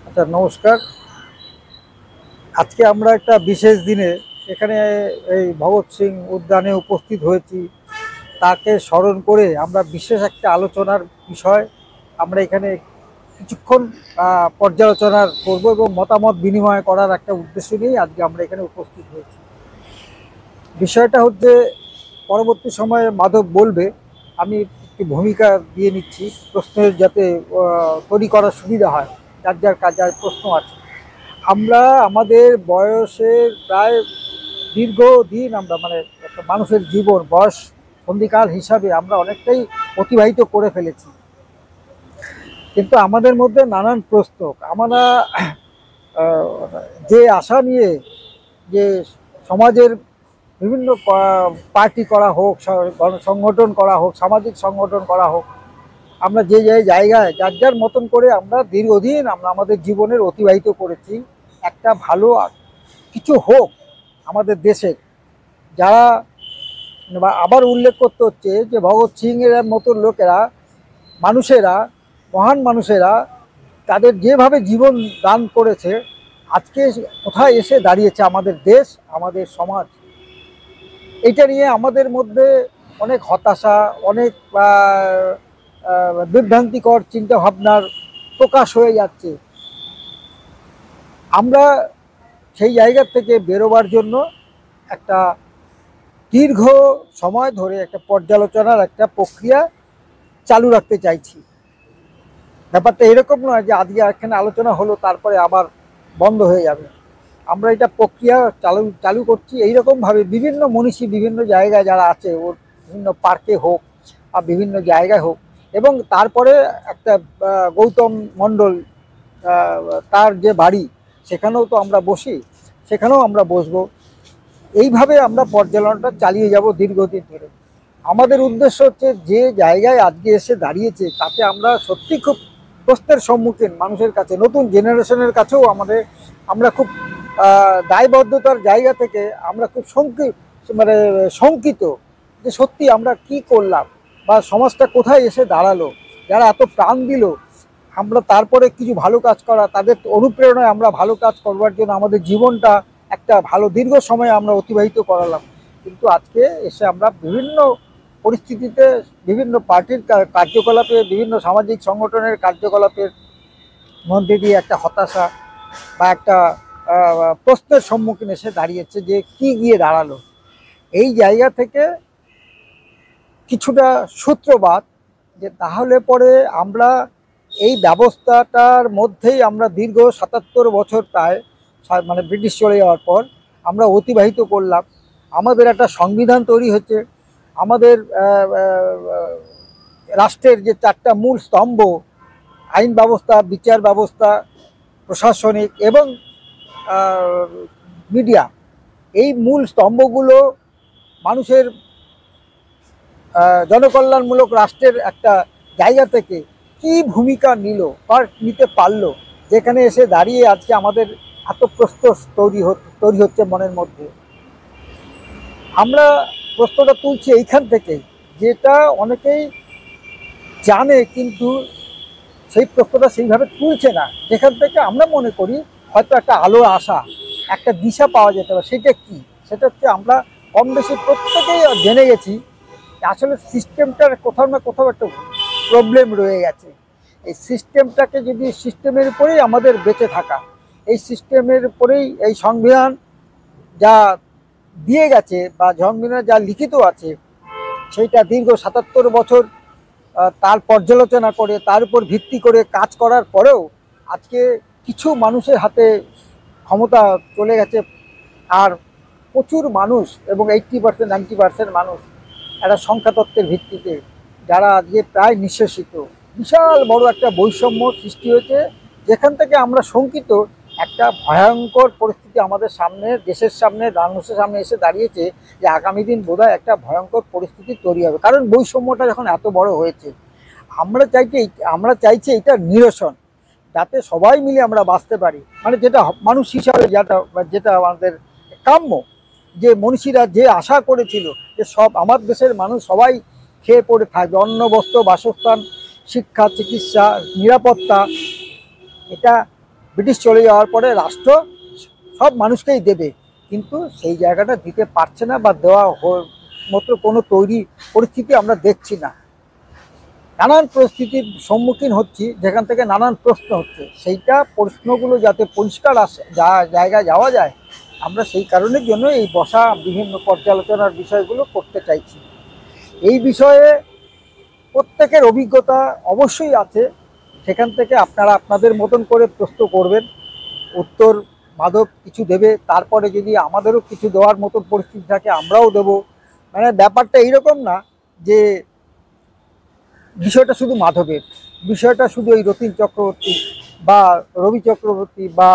আচ্ছা, নমস্কার। আজকে আমরা একটা বিশেষ দিনে এখানে এই ভগৎ সিং উদ্যানে উপস্থিত হয়েছি। তাকে স্মরণ করে আমরা বিশেষ একটা আলোচনার বিষয় আমরা এখানে কিছুক্ষণ পর্যালোচনা করব এবং মতামত বিনিময় করার একটা উদ্দেশ্য নিয়েই আজকে আমরা এখানে উপস্থিত হয়েছি। বিষয়টা হচ্ছে, পরবর্তী সময়ে মাধব বলবে, আমি একটি ভূমিকা দিয়ে নিচ্ছি প্রশ্নের, যাতে তৈরি করার সুবিধা হয়। যার যার যার প্রশ্ন আছে, আমরা আমাদের বয়সের প্রায় দীর্ঘদিন আমরা মানে একটা মানুষের জীবন বয়স সন্ধিকাল হিসাবে আমরা অনেকটাই অতিবাহিত করে ফেলেছি। কিন্তু আমাদের মধ্যে নানান প্রশ্ন, আমরা যে আশা নিয়ে যে সমাজের বিভিন্ন পার্টি করা হোক, সংগঠন করা হোক, সামাজিক সংগঠন করা হোক, আমরা যে যে জায়গায় যার যার মতন করে আমরা দীর্ঘদিন আমরা আমাদের জীবনের অতিবাহিত করেছি। একটা ভালো কিছু হোক আমাদের দেশে, যারা আবার উল্লেখ করতে হচ্ছে যে ভগৎ সিং এর মতো লোকেরা, মানুষেরা, মহান মানুষেরা তাদের যেভাবে জীবন দান করেছে, আজকে কোথায় এসে দাঁড়িয়েছে আমাদের দেশ, আমাদের সমাজ। এটা নিয়ে আমাদের মধ্যে অনেক হতাশা, অনেক বিভ্রান্তিকর চিন্তাভাবনার প্রকাশ হয়ে যাচ্ছে। আমরা সেই জায়গা থেকে বেরোবার জন্য একটা দীর্ঘ সময় ধরে একটা পর্যালোচনার একটা প্রক্রিয়া চালু রাখতে চাইছি। ব্যাপারটা এরকম নয় যে আজকে এখানে আলোচনা হলো তারপরে আবার বন্ধ হয়ে যাবে। আমরা এটা প্রক্রিয়া চালু করছি এইরকমভাবে। বিভিন্ন মনীষী বিভিন্ন জায়গায় যারা আছে, ওর বিভিন্ন পার্কে হোক বা বিভিন্ন জায়গায় হোক, এবং তারপরে একটা গৌতম মণ্ডল, তার যে বাড়ি, সেখানেও তো আমরা বসি, সেখানেও আমরা বসবো। এইভাবে আমরা পর্যালোচনাটা চালিয়ে যাব দীর্ঘদিন ধরে। আমাদের উদ্দেশ্য হচ্ছে, যে জায়গায় আজকে এসে দাঁড়িয়েছে তাতে আমরা সত্যি খুব প্রশ্নের সম্মুখীন। মানুষের কাছে, নতুন জেনারেশনের কাছেও আমরা খুব দায়বদ্ধতার জায়গা থেকে আমরা খুব শঙ্কিত যে সত্যি আমরা কি করলাম, বা সমাজটা কোথায় এসে দাঁড়ালো। যারা এত প্রাণ দিল, আমরা তারপরে কিছু ভালো কাজ করা, তাদের অনুপ্রেরণায় আমরা ভালো কাজ করবার জন্য আমাদের জীবনটা একটা ভালো দীর্ঘ সময় আমরা অতিবাহিত করালাম। কিন্তু আজকে এসে আমরা বিভিন্ন পরিস্থিতিতে, বিভিন্ন পার্টির কার্যকলাপে, বিভিন্ন সামাজিক সংগঠনের কার্যকলাপের মধ্যে দিয়ে একটা হতাশা বা একটা প্রশ্নের সম্মুখীন এসে দাঁড়িয়েছে যে কি গিয়ে দাঁড়ালো। এই জায়গা থেকে কিছুটা সূত্রপাত, যে তাহলে পরে আমরা এই ব্যবস্থাটার মধ্যেই আমরা দীর্ঘ ৭৭ বছর প্রায়, মানে ব্রিটিশ চলে যাওয়ার পর আমরা অতিবাহিত করলাম। আমাদের একটা সংবিধান তৈরি হচ্ছে। আমাদের রাষ্ট্রের যে 4টা মূল স্তম্ভ, আইন ব্যবস্থা, বিচার ব্যবস্থা, প্রশাসনিক এবং মিডিয়া, এই মূল স্তম্ভগুলো মানুষের জনকল্যাণমূলক রাষ্ট্রের একটা জায়গা থেকে কি ভূমিকা নিল বা নিতে পারলো, যেখানে এসে দাঁড়িয়ে আজকে আমাদের এত প্রশ্ন তৈরি হচ্ছে মনের মধ্যে। আমরা প্রশ্নটা তুলছি এইখান থেকে, যেটা অনেকেই জানে কিন্তু সেই প্রশ্নটা সেইভাবে তুলছে না, যেখান থেকে আমরা মনে করি হয়তো একটা আলোর আশা, একটা দিশা পাওয়া যেতে পারে। সেটা কি? সেটা হচ্ছে, আমরা কম বেশি প্রত্যেকেই জেনে গেছি আসলে সিস্টেমটার কোথাও না কোথাও একটা প্রবলেম রয়ে গেছে। এই সিস্টেমটাকে যদি, সিস্টেমের উপরেই আমাদের বেঁচে থাকা, এই সিস্টেমের উপরেই এই সংবিধান যা দিয়ে গেছে বা সংবিধানে যা লিখিত আছে, সেইটা দীর্ঘ ৭৭ বছর তার পর্যালোচনা করে, তার উপর ভিত্তি করে কাজ করার পরেও আজকে কিছু মানুষের হাতে ক্ষমতা চলে গেছে। আর প্রচুর মানুষ, এবং 80% 90% মানুষ একটা সংখ্যাতত্ত্বের ভিত্তিতে, যারা আজকে প্রায় নিঃশেষিত। বিশাল বড় একটা বৈষম্য সৃষ্টি হয়েছে, যেখান থেকে আমরা শঙ্কিত একটা ভয়ঙ্কর পরিস্থিতি আমাদের সামনে, দেশের সামনে, মানুষের সামনে এসে দাঁড়িয়েছে, যে আগামী দিন বোধহয় একটা ভয়ঙ্কর পরিস্থিতি তৈরি হবে। কারণ বৈষম্যটা যখন এত বড় হয়েছে, আমরা চাইছি এটা নিরসন, যাতে সবাই মিলে আমরা বাঁচতে পারি, মানে যেটা মানুষ হিসাবে যেটা আমাদের কাম্য। যে মনীষীরা যে আশা করেছিল যে আমার দেশের মানুষ সবাই খেয়ে পড়ে থাকবে, অন্ন, বস্ত্র, বাসস্থান, শিক্ষা, চিকিৎসা, নিরাপত্তা, এটা ব্রিটিশ চলে যাওয়ার পরে রাষ্ট্র সব মানুষকেই দেবে, কিন্তু সেই জায়গাটা দিতে পারছে না বা দেওয়া মতো কোনো তৈরি পরিস্থিতি আমরা দেখছি না। নানান পরিস্থিতির সম্মুখীন হচ্ছি, যেখান থেকে নানান প্রশ্ন হচ্ছে, সেইটা প্রশ্নগুলো যাতে পরিষ্কার আসে, জায়গায় যাওয়া যায়, আমরা সেই কারণের জন্য এই বসা বিভিন্ন পর্যালোচনার বিষয়গুলো করতে চাইছি। এই বিষয়ে প্রত্যেকের অভিজ্ঞতা অবশ্যই আছে, সেখান থেকে আপনারা আপনাদের মতন করে প্রশ্ন করবেন, উত্তর মাধব কিছু দেবে, তারপরে যদি আমাদেরও কিছু দেওয়ার মতন পরিস্থিতি থাকে আমরাও দেব। মানে ব্যাপারটা এইরকম না যে বিষয়টা শুধু মাধবের, বিষয়টা শুধু এই রতিন চক্রবর্তী বা রবি চক্রবর্তী বা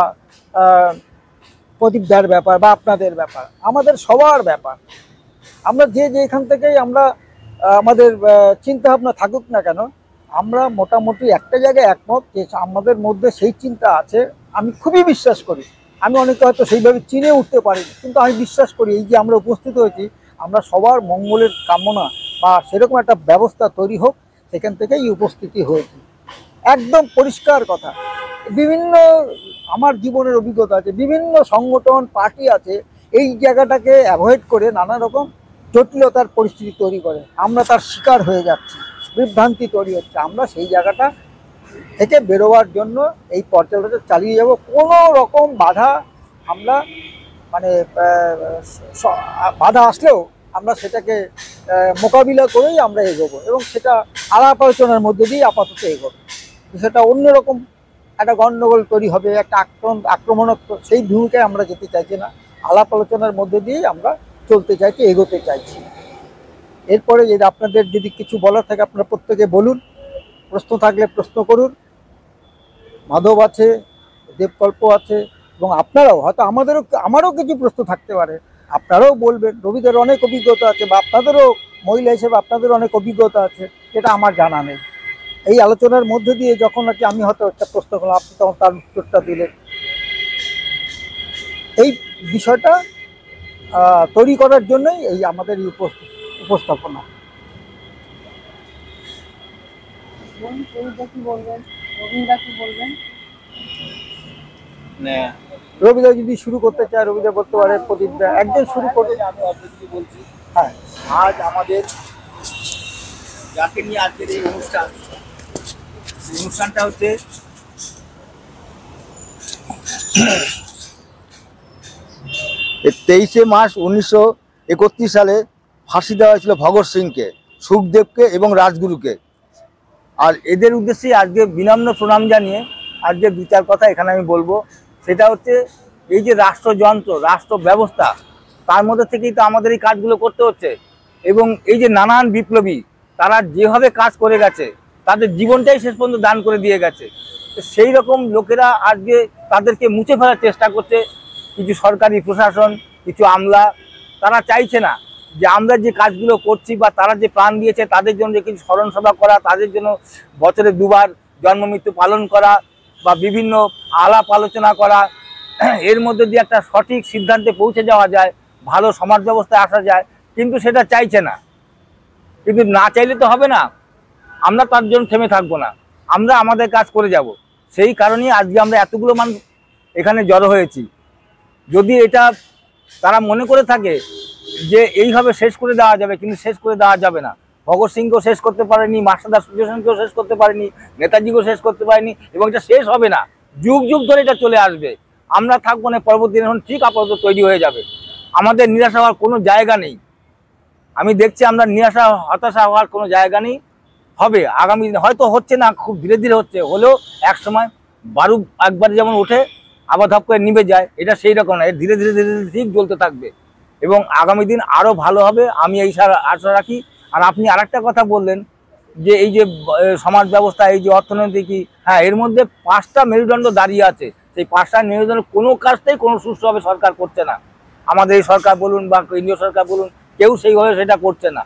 প্রদীপ দার ব্যাপার বা আপনাদের ব্যাপার, আমাদের সবার ব্যাপার। আমরা যে যেখান থেকেই আমরা আমাদের চিন্তাভাবনা থাকুক না কেন, আমরা মোটামুটি একটা জায়গায় একমত যে আমাদের মধ্যে সেই চিন্তা আছে। আমি খুবই বিশ্বাস করি, আমি অনেকে হয়তো সেইভাবে চিনে উঠতে পারি, কিন্তু আমি বিশ্বাস করি এই যে আমরা উপস্থিত হয়েছি, আমরা সবার মঙ্গলের কামনা বা সেরকম একটা ব্যবস্থা তৈরি হোক, সেখান থেকেই উপস্থিতি হয়েছি। একদম পরিষ্কার কথা। বিভিন্ন আমার জীবনের অভিজ্ঞতা আছে, বিভিন্ন সংগঠন পার্টি আছে এই জায়গাটাকে অ্যাভয়েড করে নানা রকম জটিলতার পরিস্থিতি তৈরি করে, আমরা তার শিকার হয়ে যাচ্ছি, বিভ্রান্তি তৈরি হচ্ছে। আমরা সেই জায়গাটা থেকে বেরোবার জন্য এই পর্যালোচনা চালিয়ে যাব। কোনো রকম বাধা আমরা মানে বাধা আসলেও আমরা সেটাকে মোকাবিলা করেই আমরা এগোবো, এবং সেটা আলাপ আলোচনার মধ্যে দিয়ে আপাতত এগোবো। সেটা অন্যরকম একটা গণ্ডগোল তৈরি হবে, একটা আক্রমণাত্মক সেই ভূমিকায় আমরা যেতে চাইছি না। আলাপ আলোচনার মধ্যে দিয়েই আমরা চলতে চাইছি, এগোতে চাইছি। এরপরে যদি আপনাদের যদি কিছু বলার থাকে আপনারা প্রত্যেকে বলুন, প্রশ্ন থাকলে প্রশ্ন করুন। মাধব আছে, দেবকল্প আছে, এবং আপনারাও হয়তো আমারও কিছু প্রশ্ন থাকতে পারে, আপনারাও বলবেন। রবিদের অনেক অভিজ্ঞতা আছে, বা আপনাদেরও মহিলা হিসেবে আপনাদের অনেক অভিজ্ঞতা আছে, এটা আমার জানা নেই। এই আলোচনার মধ্যে দিয়ে যখন নাকি আমি হয়তো একটা প্রশ্ন করলাম, আপনি তখন তার উত্তরটা দিলেন, এই বিষয়টা তৈরি করার জন্যই এই আমাদের এই উপস্থাপনা। রবিদা যদি শুরু করতে চায়, রবিদা বলতে পারে, প্রদীপদা একজন শুরু করে। আমি অদ্ভুত বলছি। হ্যাঁ, আজ আমাদের যাকে নিয়ে আজকের এই অনুষ্ঠানটা হচ্ছে 23শে মার্চ 1931 সালে ফাঁসি দেওয়া হয়েছিল ভগৎ সিংকে, সুখদেবকে এবং রাজগুরুকে। আর এদের উদ্দেশ্যে আজকে বিনম্র প্রণাম জানিয়ে আজকে দু চার কথা এখানে আমি বলবো। সেটা হচ্ছে এই যে রাষ্ট্রযন্ত্র, রাষ্ট্র ব্যবস্থা, তার মধ্যে থেকেই তো আমাদের এই কাজগুলো করতে হচ্ছে। এবং এই যে নানান বিপ্লবী তারা যেভাবে কাজ করে গেছে, তাদের জীবনটাই শেষ পর্যন্ত দান করে দিয়ে গেছে, সেই রকম লোকেরা আজকে তাদেরকে মুছে ফেলার চেষ্টা করছে কিছু সরকারি প্রশাসন, কিছু আমলা। তারা চাইছে না যে আমরা যে কাজগুলো করছি বা তারা যে প্রাণ দিয়েছে তাদের জন্য কিছু স্মরণ সভা করা, তাদের জন্য বছরে দুবার জন্মমৃত্যু পালন করা বা বিভিন্ন আলাপ আলোচনা করা, এর মধ্যে দিয়ে একটা সঠিক সিদ্ধান্তে পৌঁছে যাওয়া যায়, ভালো সমাজ ব্যবস্থায় আসা যায়, কিন্তু সেটা চাইছে না। কিন্তু না চাইলে তো হবে না, আমরা তার জন্য থেমে থাকবো না, আমরা আমাদের কাজ করে যাব। সেই কারণেই আজকে আমরা এতগুলো মানুষ এখানে জড়ো হয়েছি। যদি এটা তারা মনে করে থাকে যে এইভাবে শেষ করে দেওয়া যাবে, কিন্তু শেষ করে দেওয়া যাবে না। ভগৎ সিংকেও শেষ করতে পারেনি, মাস্টারদা সূর্যসেনকেও শেষ করতে পারেনি, নেতাজিকেও শেষ করতে পারেনি, এবং এটা শেষ হবে না, যুগ যুগ ধরে এটা চলে আসবে। আমরা থাকবো না, পরবর্তী দিন ঠিক আপাতত তৈরি হয়ে যাবে। আমাদের নিরাশা হওয়ার কোনো জায়গা নেই। আমি দেখছি আমরা নিরাশা হতাশা হওয়ার কোনো জায়গা নেই। হবে আগামী দিনে, হয়তো হচ্ছে না, খুব ধীরে ধীরে হচ্ছে, হলেও এক সময় বারুদ একবার যেমন ওঠে আবার ধপ করে নিভে যায়, এটা সেই রকম না, ধীরে ধীরে ধীরে ধীরে ঠিক জ্বলতে থাকবে এবং আগামী দিন আরও ভালো হবে, আমি এই আশা রাখি। আর আপনি আরেকটা কথা বললেন যে এই যে সমাজ ব্যবস্থা, এই যে অর্থনৈতিক, হ্যাঁ, এর মধ্যে 5টা মেরুদণ্ড দাঁড়িয়ে আছে। সেই 5টা মেরুদণ্ডের কোনো কাজটাই কোনো সুষ্ঠুভাবে সরকার করছে না। আমাদের এই সরকার বলুন বা কেন্দ্রীয় সরকার বলুন, কেউ সেইভাবে সেটা করছে না।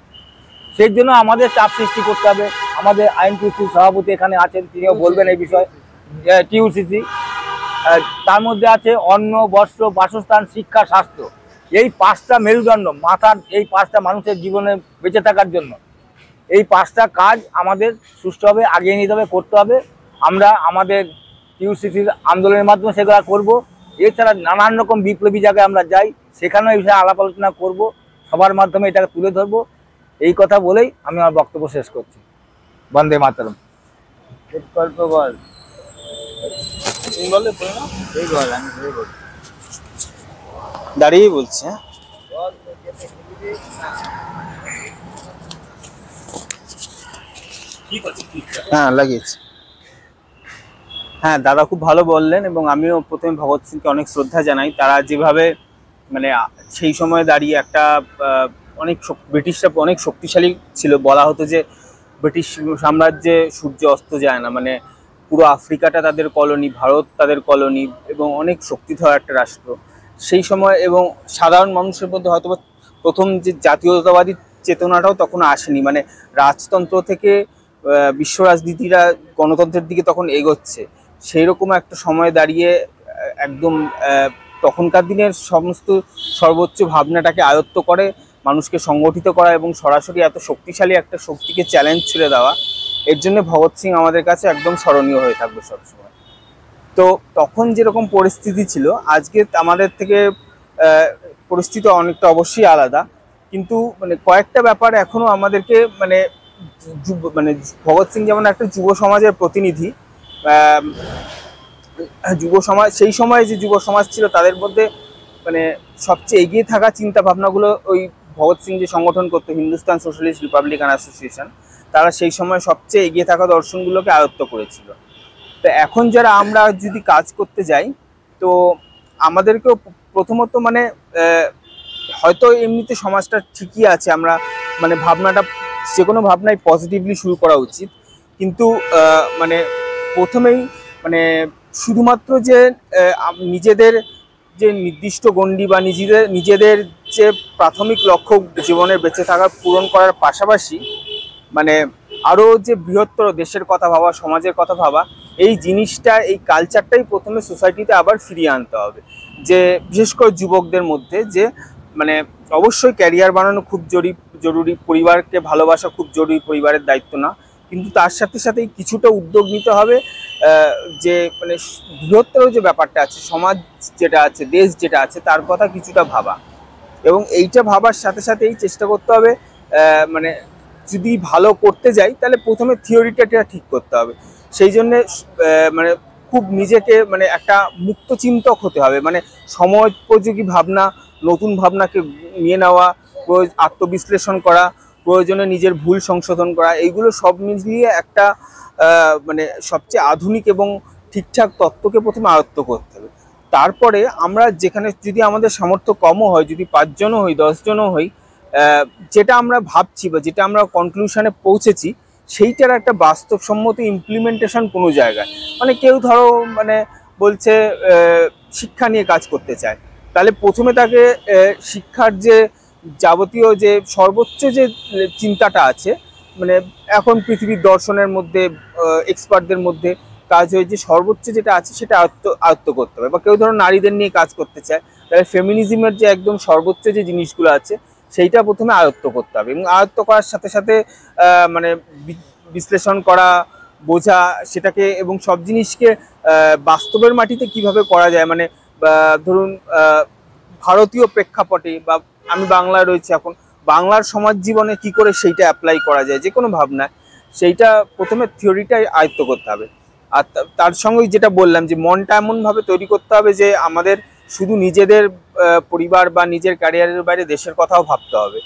সেই জন্য আমাদের চাপ সৃষ্টি করতে হবে। আমাদের আইনটিউসির সভাপতি এখানে আছেন, তিনিও বলবেন এই বিষয়ে। টিউসিসি, তার মধ্যে আছে অন্ন, বস্ত্র, বাসস্থান, শিক্ষা, স্বাস্থ্য। এই 5টা মেরুদণ্ড মাথার, এই 5টা মানুষের জীবনে বেঁচে থাকার জন্য এই 5টা কাজ আমাদের সুষ্ঠুভাবে আগিয়ে নিতে হবে, করতে হবে। আমরা আমাদের টিউসিসির আন্দোলনের মাধ্যমে সেগুলো করব। এছাড়া নানান রকম বিপ্লবী জায়গায় আমরা যাই, সেখানেও এই বিষয়ে আলাপ আলোচনা করব, সবার মাধ্যমে এটাকে তুলে ধরবো। এই কথা বলেই আমি আমার বক্তব্য শেষ করছি। বন্দে মাতরম। গল্প বল, দাঁড়িয়ে বলছি। হ্যাঁ লাগিয়েছি। হ্যাঁ দাদা খুব ভালো বললেন, এবং আমিও প্রথমে ভগৎ সিংকে অনেক শ্রদ্ধা জানাই। তারা যেভাবে মানে সেই সময় দাঁড়িয়ে একটা ব্রিটিশরা অনেক শক্তিশালী ছিল, বলা হতো যে ব্রিটিশ সাম্রাজ্যে সূর্য অস্ত যায় না, মানে পুরো আফ্রিকাটা তাদের কলোনি, ভারত তাদের কলোনি, এবং অনেক শক্তিধর একটা রাষ্ট্র সেই সময়। এবং সাধারণ মানুষের মধ্যে হয়তো প্রথম যে জাতীয়তাবাদী চেতনাটাও তখন আসেনি, মানে রাজতন্ত্র থেকে বিশ্ব রাজনীতিরা গণতন্ত্রের দিকে তখন এগোচ্ছে। সেই রকম একটা সময় দাঁড়িয়ে একদম তখনকার দিনের সমস্ত সর্বোচ্চ ভাবনাটাকে আয়ত্ত করে মানুষকে সংগঠিত করা এবং সরাসরি এত শক্তিশালী একটা শক্তিকে চ্যালেঞ্জ ছুড়ে দেওয়া, এর জন্য ভগৎ সিং আমাদের কাছে একদম স্মরণীয় হয়ে থাকবে সবসময়। তো তখন যেরকম পরিস্থিতি ছিল, আজকে আমাদের থেকে পরিস্থিতি অনেকটা অবশ্যই আলাদা, কিন্তু মানে কয়েকটা ব্যাপার এখনো আমাদেরকে মানে ভগৎ সিং যেমন একটা যুব সমাজের প্রতিনিধি, যুব সমাজ সেই সময় যে যুব সমাজ ছিল তাদের মধ্যে মানে সবচেয়ে এগিয়ে থাকা চিন্তা ভাবনাগুলো ওই ভগৎ সিং যে সংগঠন করতো হিন্দুস্তান সোশ্যালিস্ট রিপাবলিকান অ্যাসোসিয়েশন, তারা সেই সময় সবচেয়ে এগিয়ে থাকা দর্শনগুলোকে আয়ত্ত করেছিল। তো এখন যারা আমরা যদি কাজ করতে যাই, তো আমাদেরকেও প্রথমত মানে হয়তো এমনিতে সমাজটা ঠিকই আছে, আমরা মানে ভাবনাটা যে কোনো ভাবনাই পজিটিভলি শুরু করা উচিত, কিন্তু মানে প্রথমেই মানে শুধুমাত্র যে নিজেদের যে নির্দিষ্ট গণ্ডি বা নিজেদের যে প্রাথমিক লক্ষ্য জীবনের বেঁচে থাকা পূরণ করার পাশাপাশি মানে আরও যে বৃহত্তর দেশের কথা ভাবা, সমাজের কথা ভাবা, এই জিনিসটা এই কালচারটাই প্রথমে সোসাইটিতে আবার ফিরিয়ে আনতে হবে। যে বিশেষ করে যুবকদের মধ্যে যে মানে অবশ্যই ক্যারিয়ার বানানো খুব জরুরি, পরিবারকে ভালোবাসা খুব জরুরি, পরিবারের দায়িত্ব না, কিন্তু তার সাথে সাথেই কিছুটা উদ্যোগ নিতে হবে যে মানে বৃহত্তর যে ব্যাপারটা আছে, সমাজ যেটা আছে, দেশ যেটা আছে, তার কথা কিছুটা ভাবা। এবং এইটা ভাবার সাথে সাথেই চেষ্টা করতে হবে মানে যদি ভালো করতে যাই তাহলে প্রথমে থিওরিটা ঠিক করতে হবে। সেই জন্যে মানে খুব নিজেকে মানে একটা মুক্ত চিন্তক হতে হবে, মানে সময়োপযোগী ভাবনা, নতুন ভাবনাকে নিয়ে নেওয়া, আত্মবিশ্লেষণ করা, প্রয়োজনে নিজের ভুল সংশোধন করা, এইগুলো সব মিলিয়ে একটা মানে সবচেয়ে আধুনিক এবং ঠিকঠাক তত্ত্বকে প্রথমে আয়ত্ত করতে হবে। তারপরে আমরা যেখানে যদি আমাদের সামর্থ্য কমও হয়, যদি 5 জনও হই, 10 জনও হই, যেটা আমরা ভাবছি বা যেটা আমরা কনক্লুশনে পৌঁছেছি সেইটার একটা বাস্তবসম্মত ইমপ্লিমেন্টেশন কোনো জায়গায়, মানে কেউ ধরো মানে বলছে শিক্ষা নিয়ে কাজ করতে চায়, তাহলে প্রথমে তাকে শিক্ষার যে যাবতীয় যে সর্বোচ্চ যে চিন্তাটা আছে, মানে এখন পৃথিবীর দর্শনের মধ্যে এক্সপার্টদের মধ্যে কাজ হয়ে যে সর্বোচ্চ যেটা আছে সেটা আয়ত্ত করতে হবে। বা কেউ ধরো নারীদের নিয়ে কাজ করতে চায়, তাহলে ফেমিনিজমের যে একদম সর্বোচ্চ যে জিনিসগুলো আছে সেইটা প্রথমে আয়ত্ত করতে হবে, এবং আয়ত্ত করার সাথে সাথে মানে বিশ্লেষণ করা, বোঝা সেটাকে, এবং সব জিনিসকে বাস্তবের মাটিতে কিভাবে করা যায়, মানে ধরুন ভারতীয় প্রেক্ষাপটে বা আমি বাংলায় রয়েছে, এখন বাংলার সমাজ জীবনে কি করে সেইটা অ্যাপ্লাই করা যায় যে কোনো ভাবনায়, সেইটা প্রথমে থিওরিটাই আয়ত্ত করতে হবে। আর তার সঙ্গে যেটা বললাম যে মনটা এমনভাবে তৈরি করতে হবে যে আমাদের শুধু নিজেদের পরিবার বা নিজের ক্যারিয়ারের বাইরে দেশের কথাও ভাবতে হবে।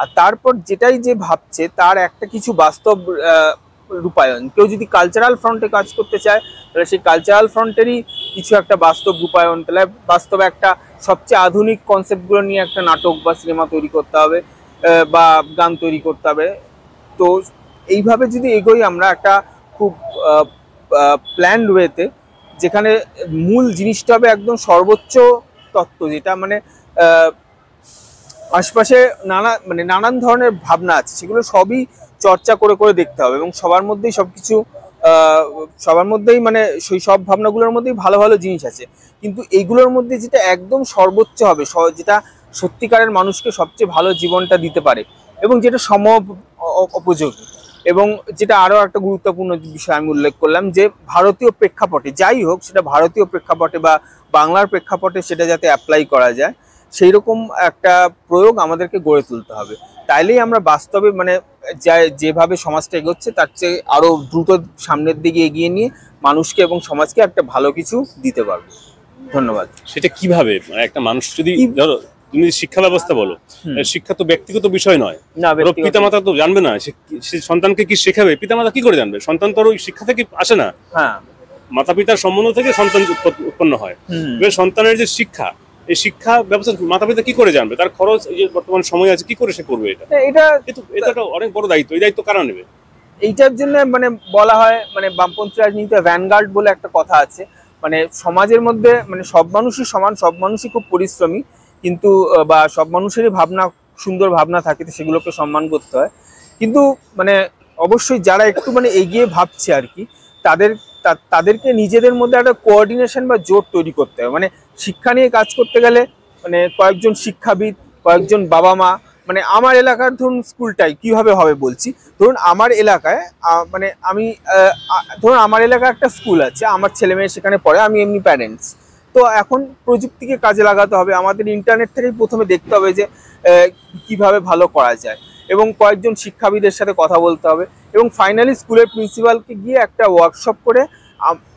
আর তারপর যেটাই যে ভাবছে তার একটা কিছু বাস্তব রূপায়ণ। কেউ যদি কালচারাল ফ্রন্টে কাজ করতে চায় তাহলে সেই কালচারাল ফ্রন্টেরই কিছু একটা বাস্তব রূপায়ণ, তাহলে বাস্তবে একটা সবচেয়ে আধুনিক কনসেপ্টগুলো নিয়ে একটা নাটক বা সিনেমা তৈরি করতে হবে বা গান তৈরি করতে হবে। তো এইভাবে যদি এগোই আমরা একটা খুব প্ল্যান্ড ওয়েতে, যেখানে মূল জিনিসটা হবে একদম সর্বোচ্চ তত্ত্ব, যেটা মানে আশপাশে নানান ধরনের ভাবনা আছে, সেগুলো সবই চর্চা করে করে দেখতে হবে, এবং সবার মধ্যেই সবকিছু সবার মধ্যেই মানে সেই সব ভাবনাগুলোর মধ্যেই ভালো ভালো জিনিস আছে, কিন্তু এইগুলোর মধ্যে যেটা একদম সর্বোচ্চ হবে, যেটা সত্যিকারের মানুষকে সবচেয়ে ভালো জীবনটা দিতে পারে এবং যেটা উপযোগী, এবং যেটা আরো একটা গুরুত্বপূর্ণ বিষয় আমি উল্লেখ করলাম যে ভারতীয় প্রেক্ষাপটে যাই হোক, সেটা ভারতীয় প্রেক্ষাপটে বা বাংলার প্রেক্ষাপটে সেটা যাতে অ্যাপ্লাই করা যায় সেই রকম একটা প্রয়োগ আমাদেরকে গড়ে তুলতে হবে। তাইলেই আমরা বাস্তবে মানে যেভাবে সমাজটা এগোচ্ছে তার চেয়ে আরো দ্রুত সামনের দিকে এগিয়ে নিয়ে মানুষকে এবং সমাজকে একটা ভালো কিছু দিতে পারবো। ধন্যবাদ। সেটা কিভাবে, মানে একটা মানুষ যদি ধরো তুমি শিক্ষা ব্যবস্থা বলো, শিক্ষা তো ব্যক্তিগত বিষয় নয়, পিতামাতা তো জানবে না সে সন্তানকে কি শেখাবে, পিতামাতা কি করে জানবে? সন্তান তো ওই শিক্ষা থেকে আসে না, মাতা পিতার সম্বন্ধ থেকে সন্তান উৎপন্ন হয়। সন্তানের যে শিক্ষা, এই শিক্ষা ব্যবস্থা মাতা পিতা কি করে জানবে? তার খরচ এই যে বর্তমান সময় আছে কি করে সে করবে? এটা এটা অনেক বড় দায়িত্ব। এই দায়িত্ব কারা নেবে? এইটার জন্য মানে বলা হয়, মানে বামপন্থী রাজনীতিতে ভ্যানগার্ড বলে একটা কথা আছে, মানে সমাজের মধ্যে মানে সব মানুষই সমান, সব মানুষই খুব পরিশ্রমী, কিন্তু বা সব মানুষেরই ভাবনা, সুন্দর ভাবনা থাকে, তো সেগুলোকে সম্মান করতে হয়। কিন্তু মানে অবশ্যই যারা একটু মানে এগিয়ে ভাবছে আর কি, তাদেরকে নিজেদের মধ্যে একটা কোঅর্ডিনেশন বা জোট তৈরি করতে হবে। মানে শিক্ষা নিয়ে কাজ করতে গেলে মানে কয়েকজন শিক্ষাবিদ, কয়েকজন বাবা মা, মানে আমার এলাকার ধরুন স্কুলটাই কিভাবে হবে বলছি, ধরুন আমার এলাকায় মানে আমি ধরুন আমার এলাকায় একটা স্কুল আছে, আমার ছেলে মেয়ে সেখানে পড়ে, আমি এমনি প্যারেন্টস। তো এখন প্রযুক্তিকে কাজে লাগাতে হবে, আমাদের ইন্টারনেট থেকেই প্রথমে দেখতে হবে যে কিভাবে ভালো করা যায়, এবং কয়েকজন শিক্ষাবিদের সাথে কথা বলতে হবে, এবং ফাইনালি স্কুলের প্রিন্সিপালকে গিয়ে একটা ওয়ার্কশপ করে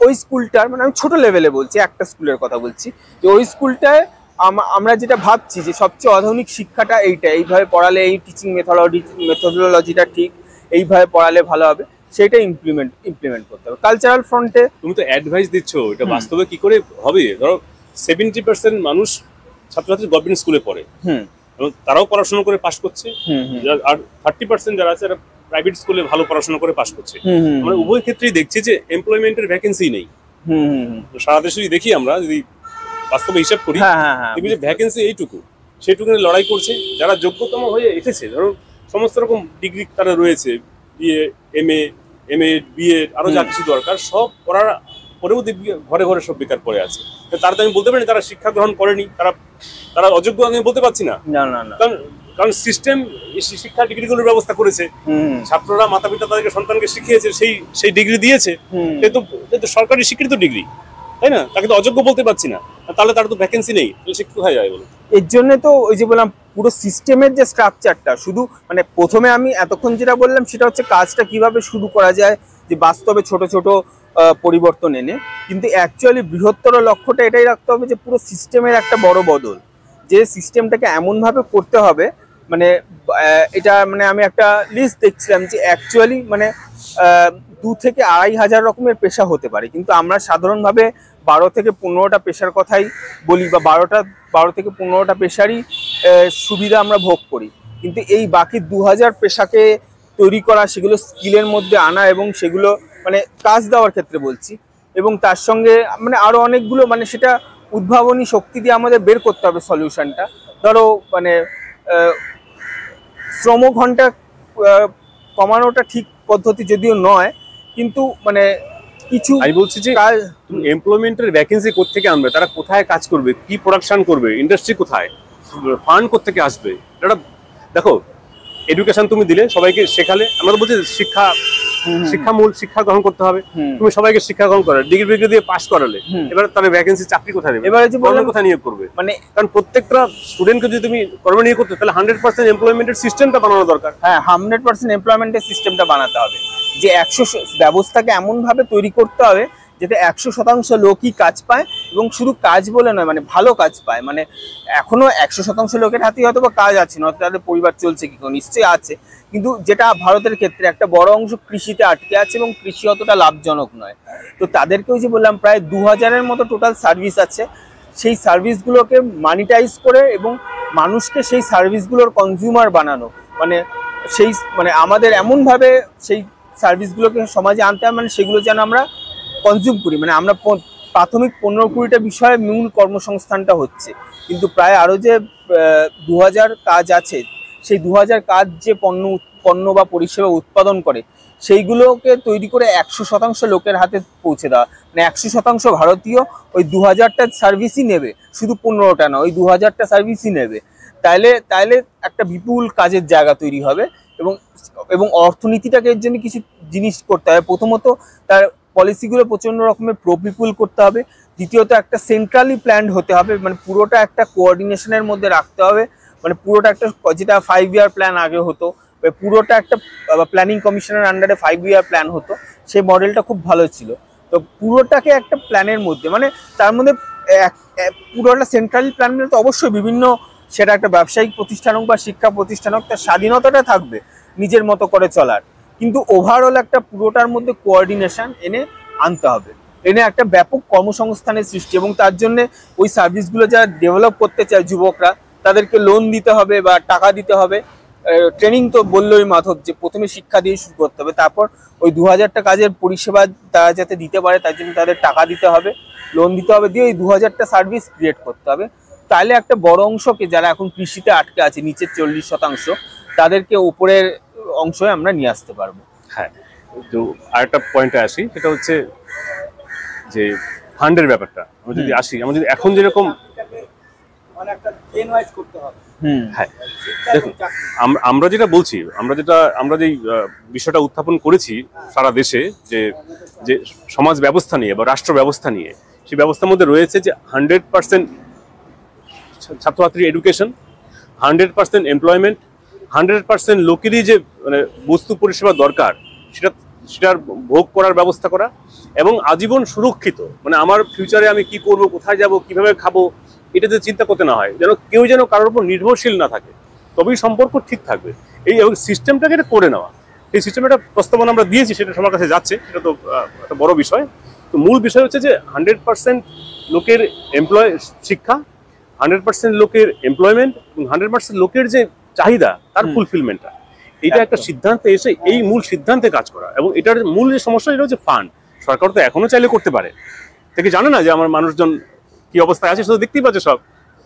ওই স্কুলটার, মানে আমি ছোট লেভেলে বলছি, একটা স্কুলের কথা বলছি, যে ওই স্কুলটায় আমরা যেটা ভাবছি যে সবচেয়ে আধুনিক শিক্ষাটা এইটা, এইভাবে পড়ালে এই টিচিং মেথোডোলজিটা ঠিক, এইভাবে পড়ালে ভালো হবে, সেটা ইমপ্লিমেন্ট করতে হবে। কালচারাল ফ্রন্টে তুমি তো অ্যাডভাইস দিচ্ছ, এটা বাস্তবে কি করে হবে? ধরো 70% মানুষ ছাত্রছাত্রী গভর্নমেন্ট স্কুলে পড়ে, এবং তারাও পড়াশোনা করে পাশ করছে, আর 30% যারা আছে প্রাইভেট স্কুলে ভালো পড়াশোনা করে পাশ করছে। আমরা উভয় ক্ষেত্রেই দেখছি যে এমপ্লয়মেন্টের ভ্যাকেন্সি নেই। সারা দেশে দেখি আমরা যদি বাস্তবে হিসাব করি, দেখবি যে ভ্যাকেন্সি এইটুকু, সেইটুকু লড়াই করছে যারা যোগ্যতম হয়ে এসেছে। ধরো সমস্ত রকম ডিগ্রি তারা রয়েছে, বিএ, এমএ, বিএ, আরো যা কিছু দরকার সব করার পরেও দেখবি ঘরে ঘরে সব বেকার পড়ে আছে। তারা তো আমি বলতে পারি তারা শিক্ষা গ্রহণ করেনি, তারা অযোগ্য, আমি বলতে পারছি না। কারণ সিস্টেম শিক্ষা ডিগ্রিগুলোর ব্যবস্থা করেছে, ছাত্ররা মাতা পিতা তাদেরকে সন্তানকে শিখিয়েছে, সেই ডিগ্রি দিয়েছে, কিন্তু সরকারি স্বীকৃত ডিগ্রি, তাই না? তাকে তো অযোগ্য বলতে পারছি না, তাহলে তার তো ভ্যাকেন্সি নেই, তাহলে সে কোথায় যায় বলো? এর জন্য তো ওই যে বললাম পুরো সিস্টেমের যে স্ট্রাকচারটা, শুধু মানে প্রথমে আমি এতক্ষণ যেটা বললাম সেটা হচ্ছে কাজটা কিভাবে শুরু করা যায়, যে বাস্তবে ছোট ছোট পরিবর্তন এনে, কিন্তু অ্যাকচুয়ালি বৃহত্তর লক্ষ্যটা এটাই রাখতে হবে যে পুরো সিস্টেমের একটা বড় বদল, যে সিস্টেমটাকে এমনভাবে করতে হবে, মানে এটা মানে আমি একটা লিস্ট দেখছিলাম যে অ্যাকচুয়ালি মানে 2 থেকে 2,500 রকমের পেশা হতে পারে, কিন্তু আমরা সাধারণভাবে 12 থেকে 15টা পেশার কথাই বলি, বা 12 থেকে 15টা পেশারই সুবিধা আমরা ভোগ করি, কিন্তু এই বাকি 2000 পেশাকে তৈরি করা, সেগুলো স্কিলের মধ্যে আনা, এবং সেগুলো মানে কাজ দেওয়ার ক্ষেত্রে বলছি, এবং তার সঙ্গে মানে আরো অনেকগুলো, মানে সেটা উদ্ভাবনী শক্তি দিয়ে আমাদের বের করতে হবে সলিউশনটা। ধরো মানে শ্রম ঘন্টা কমানোটা ঠিক পদ্ধতি যদিও নয়, কিন্তু মানে কিছু আমি বলছি যে এমপ্লয়মেন্টের ভ্যাকেন্সি কোত্থেকে আনবে, তারা কোথায় কাজ করবে, কি প্রোডাকশন করবে, ইন্ডাস্ট্রি কোথায়, ফান্ড কোত্থেকে আসবে? এটা দেখো, এডুকেশন তুমি দিলে, সবাইকে শেখালে, আমরা তো বলছি শিক্ষা গ্রহণ করতে হবে, তুমি সবাইকে শিক্ষা গ্রহণ করালে, ডিগ্রি দিয়ে পাস করালে, এবার তাহলে ভ্যাকেন্সি চাকরি কোথায় দেবে, এবারে যে কোথায় নিয়োগ করবে? মানে কারণ প্রত্যেকটা স্টুডেন্টকে যদি তুমি কর্মে নিয়োগ করতে, তাহলে 100% এমপ্লয়মেন্টের সিস্টেমটা বানানো দরকার। হ্যাঁ, 100% এমপ্লয়মেন্টের সিস্টেমটা বানাতে হবে, যে 100 ব্যবস্থাকে এমন ভাবে তৈরি করতে হবে যাতে 100% লোকই কাজ পায়, এবং শুধু কাজ বলে নয়, মানে ভালো কাজ পায়। মানে এখনো 100% লোকের হাতেই হয়তো বা কাজ আছে, নয়তো তাদের পরিবার চলছে কি করে, নিশ্চয়ই আছে, কিন্তু যেটা ভারতের ক্ষেত্রে একটা বড় অংশ কৃষিতে আটকে আছে, এবং কৃষি অতটা লাভজনক নয়। তো তাদেরকেও যে বললাম প্রায় 2000-এর মতো টোটাল সার্ভিস আছে, সেই সার্ভিসগুলোকে মানিটাইজ করে এবং মানুষকে সেই সার্ভিসগুলোর কনজিউমার বানানো, মানে আমাদের এমনভাবে সেই সার্ভিসগুলোকে সমাজে আনতে হবে, মানে সেগুলো যেন আমরা কনজিউম করি, মানে আমরা প্রাথমিক 15-20টা বিষয়ে মূল কর্মসংস্থানটা হচ্ছে, কিন্তু প্রায় আরো যে 2000 কাজ আছে, সেই 2000 কাজ যে পণ্য বা পরিষেবা উৎপাদন করে, সেইগুলোকে তৈরি করে 100% লোকের হাতে পৌঁছে দেওয়া, মানে 100% ভারতীয় ওই 2000টা সার্ভিসই নেবে, শুধু 15টা না, ওই 2000টা সার্ভিসই নেবে, তাইলে একটা বিপুল কাজের জায়গা তৈরি হবে, এবং এবং অর্থনীতিটাকে এর জন্য কিছু জিনিস করতে হবে। প্রথমত তার পলিসিগুলো প্রচণ্ড রকমের প্রো পিপুল করতে হবে। দ্বিতীয়ত একটা সেন্ট্রালি প্ল্যান্ড হতে হবে, মানে পুরোটা একটা কোঅর্ডিনেশনের মধ্যে রাখতে হবে। মানে পুরোটা একটা, যেটা 5 ইয়ার প্ল্যান আগে হতো, পুরোটা একটা প্ল্যানিং কমিশনের আন্ডারে 5 ইয়ার প্ল্যান হতো, সেই মডেলটা খুব ভালো ছিল। তো পুরোটাকে একটা প্ল্যানের মধ্যে, মানে তার মধ্যে পুরোটা সেন্ট্রালি প্ল্যান তো অবশ্যই বিভিন্ন, সেটা একটা ব্যবসায়িক প্রতিষ্ঠান হোক বা শিক্ষা প্রতিষ্ঠান হোক, তার স্বাধীনতাটা থাকবে নিজের মতো করে চলার, কিন্তু ওভারঅল একটা পুরোটার মধ্যে কোঅর্ডিনেশন এনে আনতে হবে, এনে একটা ব্যাপক কর্মসংস্থানের সৃষ্টি। এবং তার জন্য ওই সার্ভিসগুলো যারা ডেভেলপ করতে চায় যুবকরা, তাদেরকে লোন দিতে হবে বা টাকা দিতে হবে। ট্রেনিং তো বললোই মাধব, যে প্রথমে শিক্ষা দিয়ে শুরু করতে হবে, তারপর ওই 2000টা কাজের পরিষেবা তারা যাতে দিতে পারে তার জন্য তাদের টাকা দিতে হবে, লোন দিতে হবে, দিয়ে ওই 2000টা সার্ভিস ক্রিয়েট করতে হবে। তাহলে একটা বড় অংশকে, যারা এখন কৃষিতে আটকে আছে নিচের 40%, তাদেরকে উপরের অংশে আমরা নিয়ে আসতে পারবো। হ্যাঁ, তো আরেকটা পয়েন্টে আসি, সেটা হচ্ছে যে ফান্ডের ব্যাপারটা। আমরা যদি আসি, আমরা যদি এখন যেরকম হ্যাঁ দেখুন, আমরা যেটা বলছি, আমরা যেই বিষয়টা উত্থাপন করেছি সারা দেশে, যে সমাজ ব্যবস্থা নিয়ে বা রাষ্ট্র ব্যবস্থা নিয়ে, সেই ব্যবস্থার মধ্যে রয়েছে যে 100% ছাত্রছাত্রী এডুকেশন, 100% এমপ্লয়মেন্ট, 100% লোকেরই যে মানে বস্তু পরিষেবা দরকার সেটার ভোগ করার ব্যবস্থা করা, এবং আজীবন সুরক্ষিত, মানে আমার ফিউচারে আমি কি করব, কোথায় যাব, কিভাবে খাবো, এটাতে চিন্তা করতে না হয়, যেন কেউ যেন কারোর উপর নির্ভরশীল না থাকে, তবেই সম্পর্ক ঠিক থাকবে। এই সিস্টেমটাকে এটা করে নেওয়া, এই সিস্টেমে একটা প্রস্তাবনা আমরা দিয়েছি, সেটা সবার কাছে যাচ্ছে, এটা তো একটা বড় বিষয়। তো মূল বিষয় হচ্ছে যে 100% লোকের শিক্ষা, 100% লোকের এমপ্লয়মেন্ট, এবং 100% লোকের যে চাহিদা তার ফুলফিলমেন্টটা, এটা একটা সিদ্ধান্তে এসে এই মূল সিদ্ধান্তে কাজ করা। এবং এটার মূল যে সমস্যা, এটা হচ্ছে ফান্ড। সরকার তো এখনো চাইলে করতে পারে, থেকে জানে না যে আমার মানুষজন কি অবস্থায় আছে, শুধু দেখতেই পাচ্ছে সব।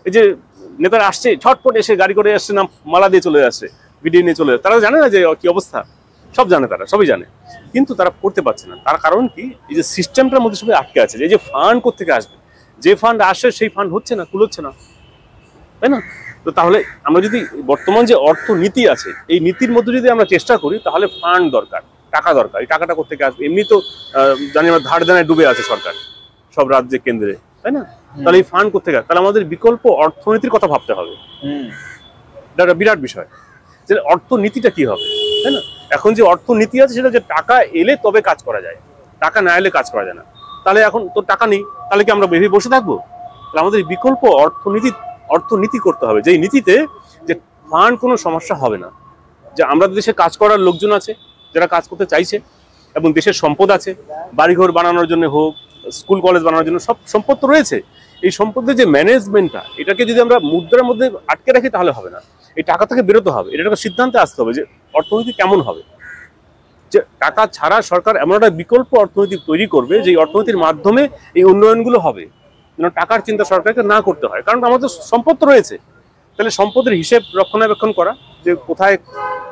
এই যে নেতারা আসছে, ঝটপট এসে গাড়ি করে আসছে, না মালা দিয়ে চলে আসছে, ভিডিও নিয়ে চলে যাচ্ছে, তারা জানে না যে কি অবস্থা, সব জানে, তারা সবই জানে, কিন্তু তারা করতে পারছে না। তার কারণ কি, এই যে সিস্টেমটার মধ্যে সবাই আটকে আছে, এই যে ফান্ড কোত্থেকে আসবে, যে ফান্ড আসে সেই ফান্ড হচ্ছে না, কুলোচ্ছে না, তাই না? তো তাহলে আমরা যদি বর্তমান যে অর্থনীতি আছে, এই নীতির মধ্যে যদি আমরা চেষ্টা করি, তাহলে ফান্ড দরকার, টাকা দরকার। এই টাকাটা কোত্থেকে আসবে? এমনি তো জানি আমরা ধার দেনায় ডুবে আছে সরকার, সব রাজ্যে, কেন্দ্রে, তাই না? তাহলে এই ফান্ড কোত্থেকে? তাহলে আমাদের বিকল্প অর্থনীতির কথা ভাবতে হবে। এটা একটা বিরাট বিষয়, যে অর্থনীতিটা কি হবে, তাই না? এখন যে অর্থনীতি আছে, সেটা যে টাকা এলে তবে কাজ করা যায়, টাকা না এলে কাজ করা যায় না। তাহলে এখন তো টাকা নেই, তাহলে কি আমরা ভেবে বসে থাকবো? তাহলে আমাদের বিকল্প অর্থনীতি করতে হবে, যেই নীতিতে যে ফান্ড কোনো সমস্যা হবে না, যে আমরা দেশে কাজ করার লোকজন আছে যারা কাজ করতে চাইছে, এবং দেশের সম্পদ আছে, বাড়িঘর বানানোর জন্য হোক, স্কুল কলেজ বানানোর জন্য সব সম্পদ তো রয়েছে। এই সম্পদের যে ম্যানেজমেন্টটা, এটাকে যদি আমরা মুদ্রার মধ্যে আটকে রাখি তাহলে হবে না, এই টাকা থেকে বেরোতে হবে। এটা একটা সিদ্ধান্তে আসতে হবে যে অর্থনীতি কেমন হবে, যে টাকা ছাড়া সরকার এমন একটা বিকল্প অর্থনীতি তৈরি করবে, যে অর্থনীতির মাধ্যমে এই উন্নয়নগুলো হবে, যেন টাকার চিন্তা সরকারকে না করতে হয়। কারণ আমাদের সম্পদ তো রয়েছে, তাহলে সম্পদের হিসেব রক্ষণাবেক্ষণ করা, যে কোথায়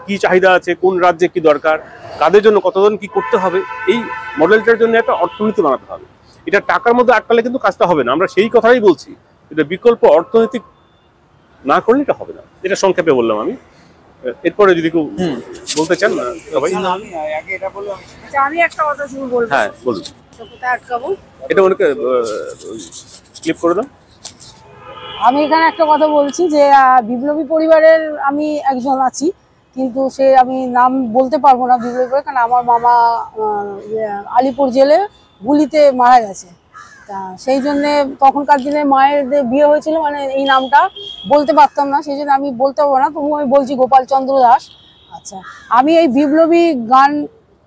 কি চাহিদা আছে, কোন রাজ্যে কি দরকার, কাদের জন্য কতজন কি করতে হবে, এই মডেলটার জন্য একটা অর্থনীতি বানাতে হবে। এটা টাকার মধ্যে আটকালে কিন্তু কাজটা হবে না, আমরা সেই কথাই বলছি। এটা বিকল্প অর্থনীতি না করলে এটা হবে না, এটা সংক্ষেপে বললাম আমি। এরপরে যদি কেউ বলতে চান সবাই। আমি একটা কথা শুরু বলবো। হ্যাঁ বলুন। কোথায় আটকাবো? এটা অনেকে ক্লিপ করে দাও। আমি এখানে একটা কথা বলছি যে বিপ্লবী পরিবারের আমি একজন আছি, কিন্তু সে আমি নাম বলতে পারবো না বিপ্লবী পরিবার, কারণ আমার মামা আলিপুর জেলে গুলিতে মারা গেছে। তা সেই জন্যে তখনকার দিনে মায়ের বিয়ে হয়েছিল, মানে এই নামটা বলতে পারতাম না, সেই জন্য আমি বলতে পারবো না, তবু আমি বলছি গোপাল চন্দ্র দাস। আচ্ছা, আমি এই বিপ্লবী গান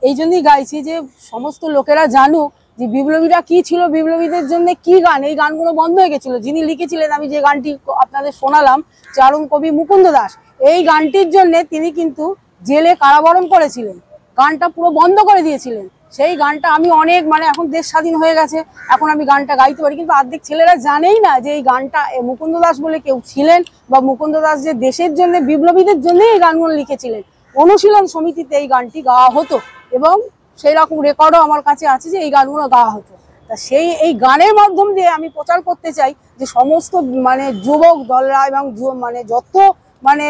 এই জন্যই গাইছি যে সমস্ত লোকেরা জানুক যে বিপ্লবীরা কি ছিল, বিপ্লবীদের জন্য কি গান। এই গানগুলো বন্ধ হয়ে গেছিল। যিনি লিখেছিলেন, আমি যে গানটি আপনাদের শোনালাম, চারণ কবি মুকুন্দ দাস, এই গানটির জন্য তিনি কিন্তু জেলে কারাবরণ করেছিলেন, গানটা পুরো বন্ধ করে দিয়েছিলেন। সেই গানটা আমি অনেক, মানে এখন দেশ স্বাধীন হয়ে গেছে, এখন আমি গানটা গাইতে পারি, কিন্তু অর্ধেক ছেলেরা জানেই না যে এই গানটা মুকুন্দ দাস বলে কেউ ছিলেন, বা মুকুন্দ দাস যে দেশের জন্য, বিপ্লবীদের জন্য এই গানগুলো লিখেছিলেন। অনুশীলন সমিতিতে এই গানটি গাওয়া হতো, এবং সেই রকম রেকর্ডও আমার কাছে আছে যে এই গানগুলো গাওয়া হতো। তা এই গানের মাধ্যম দিয়ে আমি প্রচার করতে চাই যে সমস্ত মানে যুবক দলরা এবং মানে যত মানে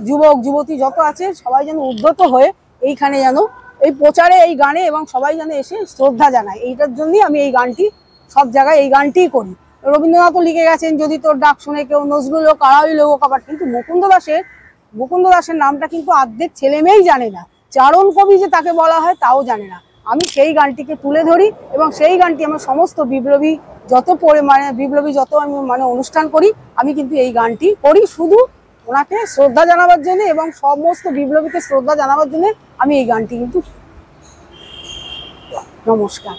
যুবক যুবতী যত আছে সবাই যেন উদ্যত হয়ে এইখানে যেন এই প্রচারে এই গানে এবং সবাই যেন এসে শ্রদ্ধা জানায়। এইটার জন্যই আমি এই গানটি সব জায়গায় এই গানটিই করি। রবীন্দ্রনাথও লিখে গেছেন, যদি তোর ডাক শুনে কেউ নজরুল হোক আড়াই লোক কাবার, কিন্তু মুকুন্দ দাসের নামটা কিন্তু অর্ধেক ছেলে মেয়েই জানে না, চারণ কবি যে তাকে বলা হয় তাও জানে না। আমি সেই গানটিকে তুলে ধরি এবং সেই গানটি আমার সমস্ত বিপ্লবী বিপ্লবী যত আমি অনুষ্ঠান করি, আমি কিন্তু এই গানটি করি শুধু ওনাকে শ্রদ্ধা জানাবার জন্য এবং সমস্ত বিপ্লবীকে শ্রদ্ধা জানাবার জন্য আমি এই গানটি কিন্তু। নমস্কার।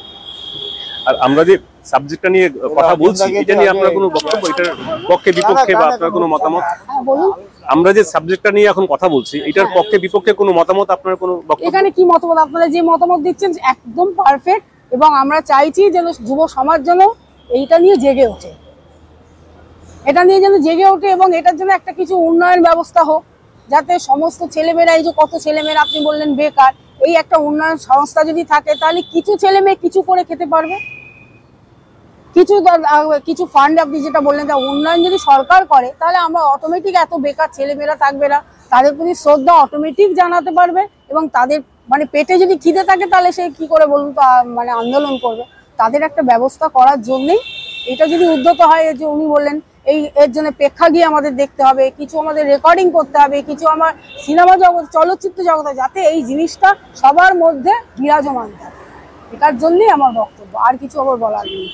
আর আমরা যে সাবজেক্টটা নিয়ে কথা বলছি, এটা নিয়ে আপনার কোনো বক্তব্য, এটার পক্ষে বিপক্ষে বা আপনার কোনো মতামত? বলুন। আমরা যে সাবজেক্টটা নিয়ে এখন কথা বলছি, এটার পক্ষে বিপক্ষে কোনো মতামত, আপনার কোনো বক্তব্য? এখানে কি মতামত, আপনারা যে মতামত দিচ্ছেন একদম পারফেক্ট, এবং আমরা চাইছি যেন যুব সমাজ যেন এইটা নিয়ে জেগে ওঠে, এবং এটার জন্য একটা কিছু উন্নয়ন ব্যবস্থা হোক, যাতে সমস্ত ছেলেমেয়েরা, এই যে কত ছেলেমেয়েরা আপনি বললেন বেকার, এই একটা উন্নয়ন সংস্থা যদি থাকে তাহলে কিছু ছেলে মেয়ে কিছু করে খেতে পারবে। কিছু ফান্ড আপনি যেটা বললেন, তা উন্নয়ন যদি সরকার করে তাহলে আমরা অটোমেটিক এত বেকার ছেলেমেয়েরা থাকবে না, তাদের প্রতি শ্রদ্ধা অটোমেটিক জানাতে পারবে, এবং তাদের পেটে যদি খিদে থাকে তাহলে সে কি করে বলুন তো আন্দোলন করবে। তাদের একটা ব্যবস্থা করার জন্যই এটা যদি উদ্যত হয়, যে উনি বললেন এর জন্য প্রেক্ষাগৃহে আমাদের দেখতে হবে, কিছু আমাদের রেকর্ডিং করতে হবে, কিছু আমার সিনেমা জগৎ চলচ্চিত্র জগতে যাতে এই জিনিসটা সবার মধ্যে বিরাজমান থাকে, এটার জন্যই আমার বক্তব্য, আর কিছু আবার বলার নেই।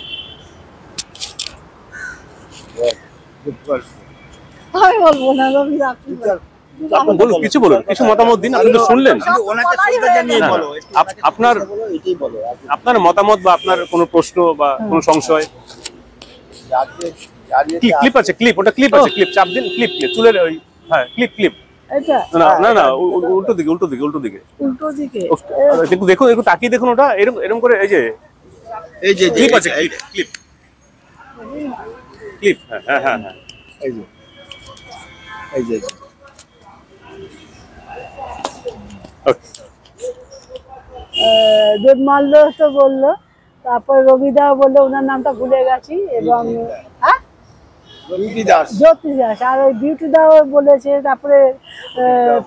আমি বলবো না, বলুন, কিছু বলুন, কিছু মতামত দিন। আপনি তো শুনলেন, আপনার মতামত বা আপনার কোনো প্রশ্ন বা কোনো সংশয়? কি ক্লিপ আছে? ওটা ক্লিপ আছে, চাপ দিন, ক্লিপ চুলের ওই, হ্যাঁ ক্লিপ। না উল্টো দিকে দেখুন, একটু তাকিয়ে দেখুন, ওটা এরকম করে, এই যে ক্লিপ আছে, ক্লিপ, হ্যাঁ এই যে দেব মাল্য তো বললো, তারপর রবিদা বললো, ওনার নামটা ভুলে গেছি, এবং জ্যোতি দাস, আর ওই বিউটি দাও বলেছে, তারপরে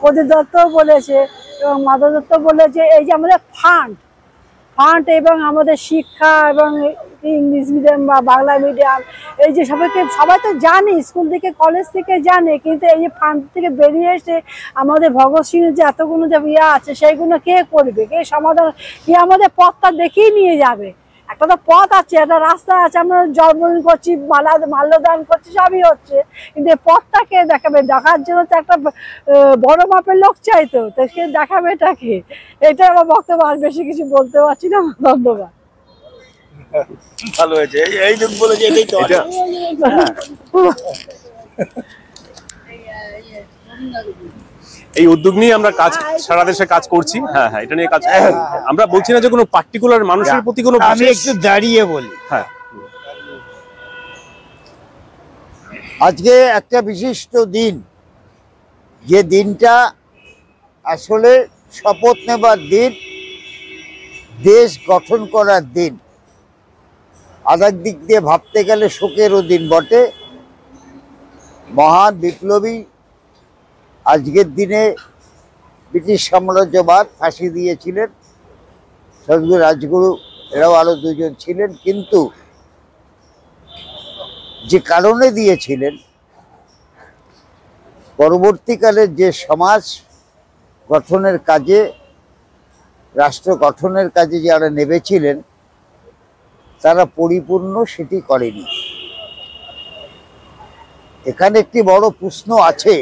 প্রদীপ দত্ত বলেছে, এবং মাধব দত্ত বলেছে। এই যে আমাদের ফান্ড এবং আমাদের শিক্ষা এবং ইংলিশ মিডিয়াম বা বাংলা মিডিয়াম, এই যে সবাই তো জানে, স্কুল থেকে কলেজ থেকে জানে, কিন্তু এই যে ফান্ড থেকে বেরিয়ে এসে আমাদের ভগৎ সিং যে এতগুলো যে আছে, সেইগুলো কে করবে, কে সমাধান, কে আমাদের পথটা দেখিয়ে নিয়ে যাবে? একটা তো পথ আছে, একটা রাস্তা আছে, আমরা জন্মদিন করছি, মাল্যদান করছি, সবই হচ্ছে, কিন্তু এই পথটা কে দেখাবে? দেখার জন্য তো একটা বড় মাপের লোক চাইতো, তো সে দেখাবে এটাকে। এটা আমার বক্তব্য, আর বেশি কিছু বলতে পারছি না। ধন্যবাদ। ভালো হয়েছে, এই যুগ বলে যে এটাই তো এই উদ্যোগ নিয়ে আমরা কাজ, সারা দেশে কাজ করছি। হ্যাঁ এটা নিয়ে কাজ। আমরা বলছি না যে কোনো পার্টিকুলার মানুষের প্রতি কোনো, আমি একটু দাঁড়িয়ে বলি। হ্যাঁ, আজকে একটা বিশিষ্ট দিন, যে দিনটা আসলে শপথ নেবার দিন, দেশ গঠন করার দিন, আরেক দিক দিয়ে ভাবতে গেলে শোকেরও দিন বটে। মহান বিপ্লবী আজকের দিনে ব্রিটিশ সাম্রাজ্যবাদ ফাঁসি দিয়েছিলেন, সদ্গুরু রাজগুরু, এরাও আরো দুজন ছিলেন, কিন্তু যে কারণে দিয়েছিলেন, পরবর্তীকালে যে সমাজ গঠনের কাজে, রাষ্ট্র গঠনের কাজে যারা নেমেছিলেন, তারা পরিপূর্ণ সেটি করেনি। এখানে একটি বড় প্রশ্ন আছে।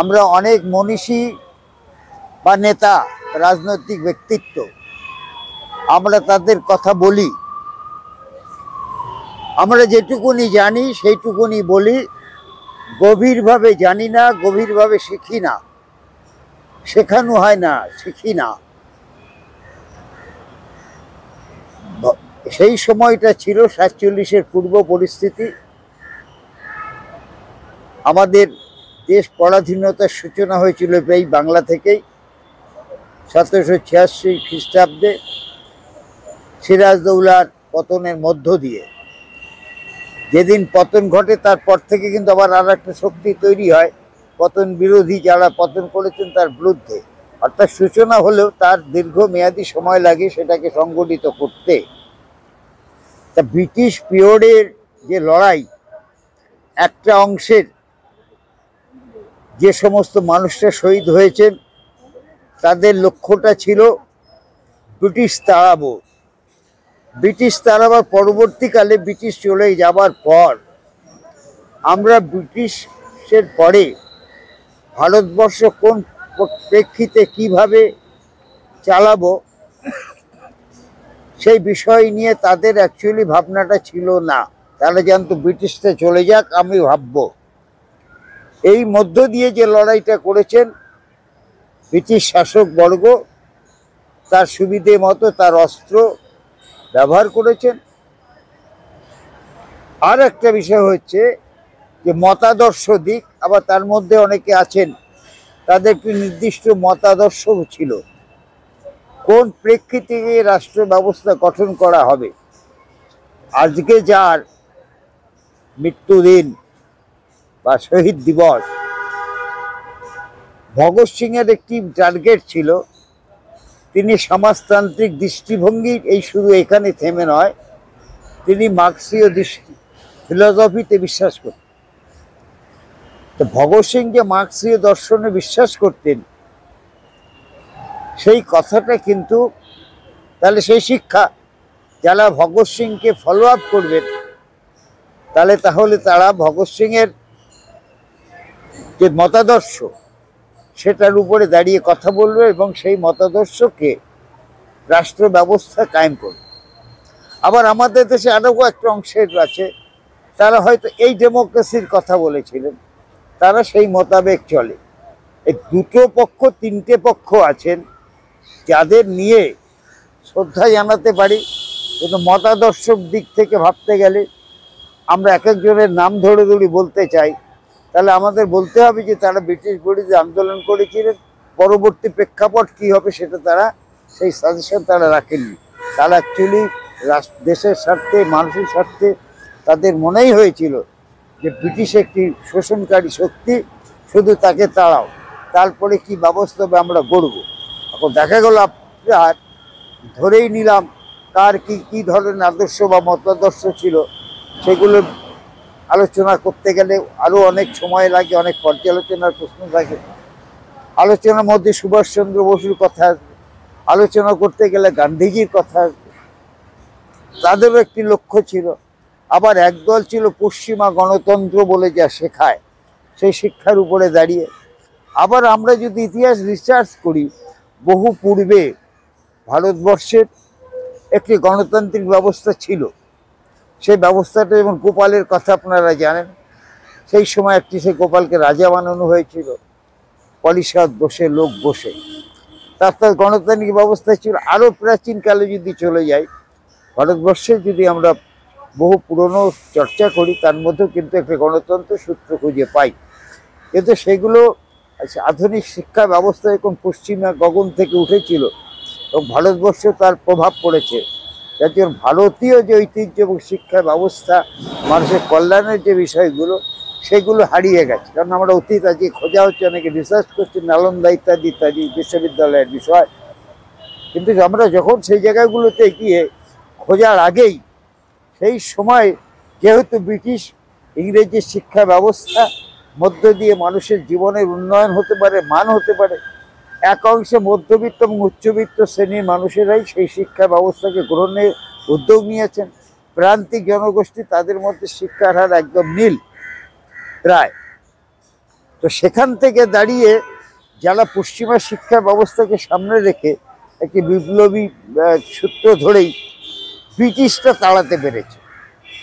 আমরা অনেক মনীষী বা নেতা, রাজনৈতিক ব্যক্তিত্ব, আমরা তাদের কথা বলি, আমরা যেটুকুনি জানি সেইটুকুনি বলি, গভীরভাবে জানি না, গভীরভাবে শিখি না, শেখানো হয় না, শিখি না। সেই সময়টা ছিল 47-এর পূর্ব পরিস্থিতি। আমাদের দেশ পরাধীনতার সূচনা হয়েছিল এই বাংলা থেকেই, 1786 খ্রিস্টাব্দে সিরাজদৌলার পতনের মধ্য দিয়ে। যেদিন পতন ঘটে তারপর থেকে কিন্তু আবার আর একটা শক্তি তৈরি হয় পতন বিরোধী, যারা পতন করেছেন তার বিরুদ্ধে। অর্থাৎ সূচনা হলেও তার দীর্ঘমেয়াদী সময় লাগে সেটাকে সংগঠিত করতে। তা ব্রিটিশ পিরিয়ডের যে লড়াই, একটা অংশের যে সমস্ত মানুষরা শহীদ হয়েছেন তাদের লক্ষ্যটা ছিল ব্রিটিশ তাড়াবো। ব্রিটিশ তাড়াবার পরবর্তীকালে ব্রিটিশ চলে যাবার পর আমরা ব্রিটিশের পরে ভারতবর্ষ কোন প্রেক্ষিতে কিভাবে চালাবো সেই বিষয় নিয়ে তাদের অ্যাকচুয়ালি ভাবনাটা ছিল না। তারা জানতো ব্রিটিশটা চলে যাক, আমি ভাববো। এই মধ্য দিয়ে যে লড়াইটা করেছেন ব্রিটিশ শাসকবর্গ, তার সুবিধে মতো তার অস্ত্র ব্যবহার করেছেন। আর একটা বিষয় হচ্ছে যে মতাদর্শ দিক, আবার তার মধ্যে অনেকে আছেন তাদের একটি নির্দিষ্ট মতাদর্শ ছিল কোন প্রেক্ষিতে রাষ্ট্র ব্যবস্থা গঠন করা হবে। আজকে যার মৃত্যুদিন বা শহীদ দিবস, ভগৎ সিংয়ের একটি টার্গেট ছিল, তিনি সমাজতান্ত্রিক দৃষ্টিভঙ্গির এই শুধু এখানে থেমে নয়, তিনি মার্ক্সীয় ফিলসফিতে বিশ্বাস করতেন। তো ভগৎ সিং যে মার্ক্সীয় দর্শনে বিশ্বাস করতেন সেই কথাটা কিন্তু, তাহলে সেই শিক্ষা যারা ভগৎ সিংকে ফলো আপ করবেন তাহলে তারা ভগৎ সিংয়ের যে মতাদর্শ সেটার উপরে দাঁড়িয়ে কথা বলবে এবং সেই মতাদর্শকে রাষ্ট্র ব্যবস্থা কায়েম করবে। আবার আমাদের দেশে আরও একটা অংশের আছে, তারা হয়তো এই ডেমোক্রেসির কথা বলেছিলেন, তারা সেই মোতাবেক চলে। এই দুটো পক্ষ, তিনটে পক্ষ আছেন যাদের নিয়ে শ্রদ্ধা জানাতে পারি, কিন্তু মতাদর্শক দিক থেকে ভাবতে গেলে আমরা এক একজনের নাম ধরে বলতে চাই, তাহলে আমাদের বলতে হবে যে তারা ব্রিটিশ বিরোধী আন্দোলন করেছিলেন, পরবর্তী প্রেক্ষাপট কী হবে সেটা তারা সেই সাজেশন তারা রাখেননি। তারা অ্যাকচুয়ালি দেশের স্বার্থে, মানুষের স্বার্থে তাদের মনেই হয়েছিল যে ব্রিটিশ একটি শোষণকারী শক্তি, শুধু তাকে তাড়াও, তারপরে কি ব্যবস্থা হবে আমরা গড়ব। এখন দেখা গেল আপনার ধরেই নিলাম কার কি কি ধরনের আদর্শ বা মতাদর্শ ছিল, সেগুলো আলোচনা করতে গেলে আরও অনেক সময় লাগে, অনেক পর্যালোচনার প্রশ্ন থাকে। আলোচনার মধ্যে সুভাষচন্দ্র বসুর কথা আসবে, আলোচনা করতে গেলে গান্ধীজির কথা আসবে, তাদেরও একটি লক্ষ্য ছিল। আবার একদল ছিল পশ্চিমা গণতন্ত্র বলে যা শেখায় সেই শিক্ষার উপরে দাঁড়িয়ে। আবার আমরা যদি ইতিহাস রিসার্চ করি, বহু পূর্বে ভারতবর্ষের একটি গণতান্ত্রিক ব্যবস্থা ছিল। সেই ব্যবস্থাটা যেমন গোপালের কথা আপনারা জানেন, সেই সময় সে গোপালকে রাজা বানানো হয়েছিল, পরিষদ বসে, লোক বসে। তারপর গণতান্ত্রিক ব্যবস্থা ছিল। আরও প্রাচীনকালে যদি চলে যাই, ভারতবর্ষে যদি আমরা বহু পুরনো চর্চা করি, তার মধ্যেও কিন্তু একটা গণতন্ত্র সূত্র খুঁজে পাই। কিন্তু সেগুলো আধুনিক শিক্ষা ব্যবস্থা এখন পশ্চিমা গগন থেকে উঠেছিল এবং ভারতবর্ষে তার প্রভাব পড়েছে। যার জন্য ভারতীয় যে ঐতিহ্য এবং শিক্ষা ব্যবস্থা, মানুষের কল্যাণের যে বিষয়গুলো, সেগুলো হারিয়ে গেছে। কারণ আমরা অতীত আজকে খোঁজা হচ্ছে, অনেকে রিসার্চ করছে নালন্দা ইত্যাদি ইত্যাদি বিশ্ববিদ্যালয়ের বিষয়, কিন্তু আমরা যখন সেই জায়গাগুলোতে গিয়ে খোঁজার আগেই সেই সময় যেহেতু ব্রিটিশ ইংরেজি শিক্ষা ব্যবস্থা মধ্য দিয়ে মানুষের জীবনের উন্নয়ন হতে পারে, মান হতে পারে, এক অংশে মধ্যবিত্ত এবং উচ্চবিত্ত শ্রেণীর মানুষেরাই সেই শিক্ষা ব্যবস্থাকে গ্রহণের উদ্যোগ নিয়েছেন। প্রান্তিক জনগোষ্ঠী, তাদের মধ্যে শিক্ষার হার একদম নীল প্রায়। তো সেখান থেকে দাঁড়িয়ে যারা পশ্চিমা শিক্ষা ব্যবস্থাকে সামনে রেখে একটি বিপ্লবী সূত্র ধরেই ব্রিটিশটা তাড়াতে পেরেছে,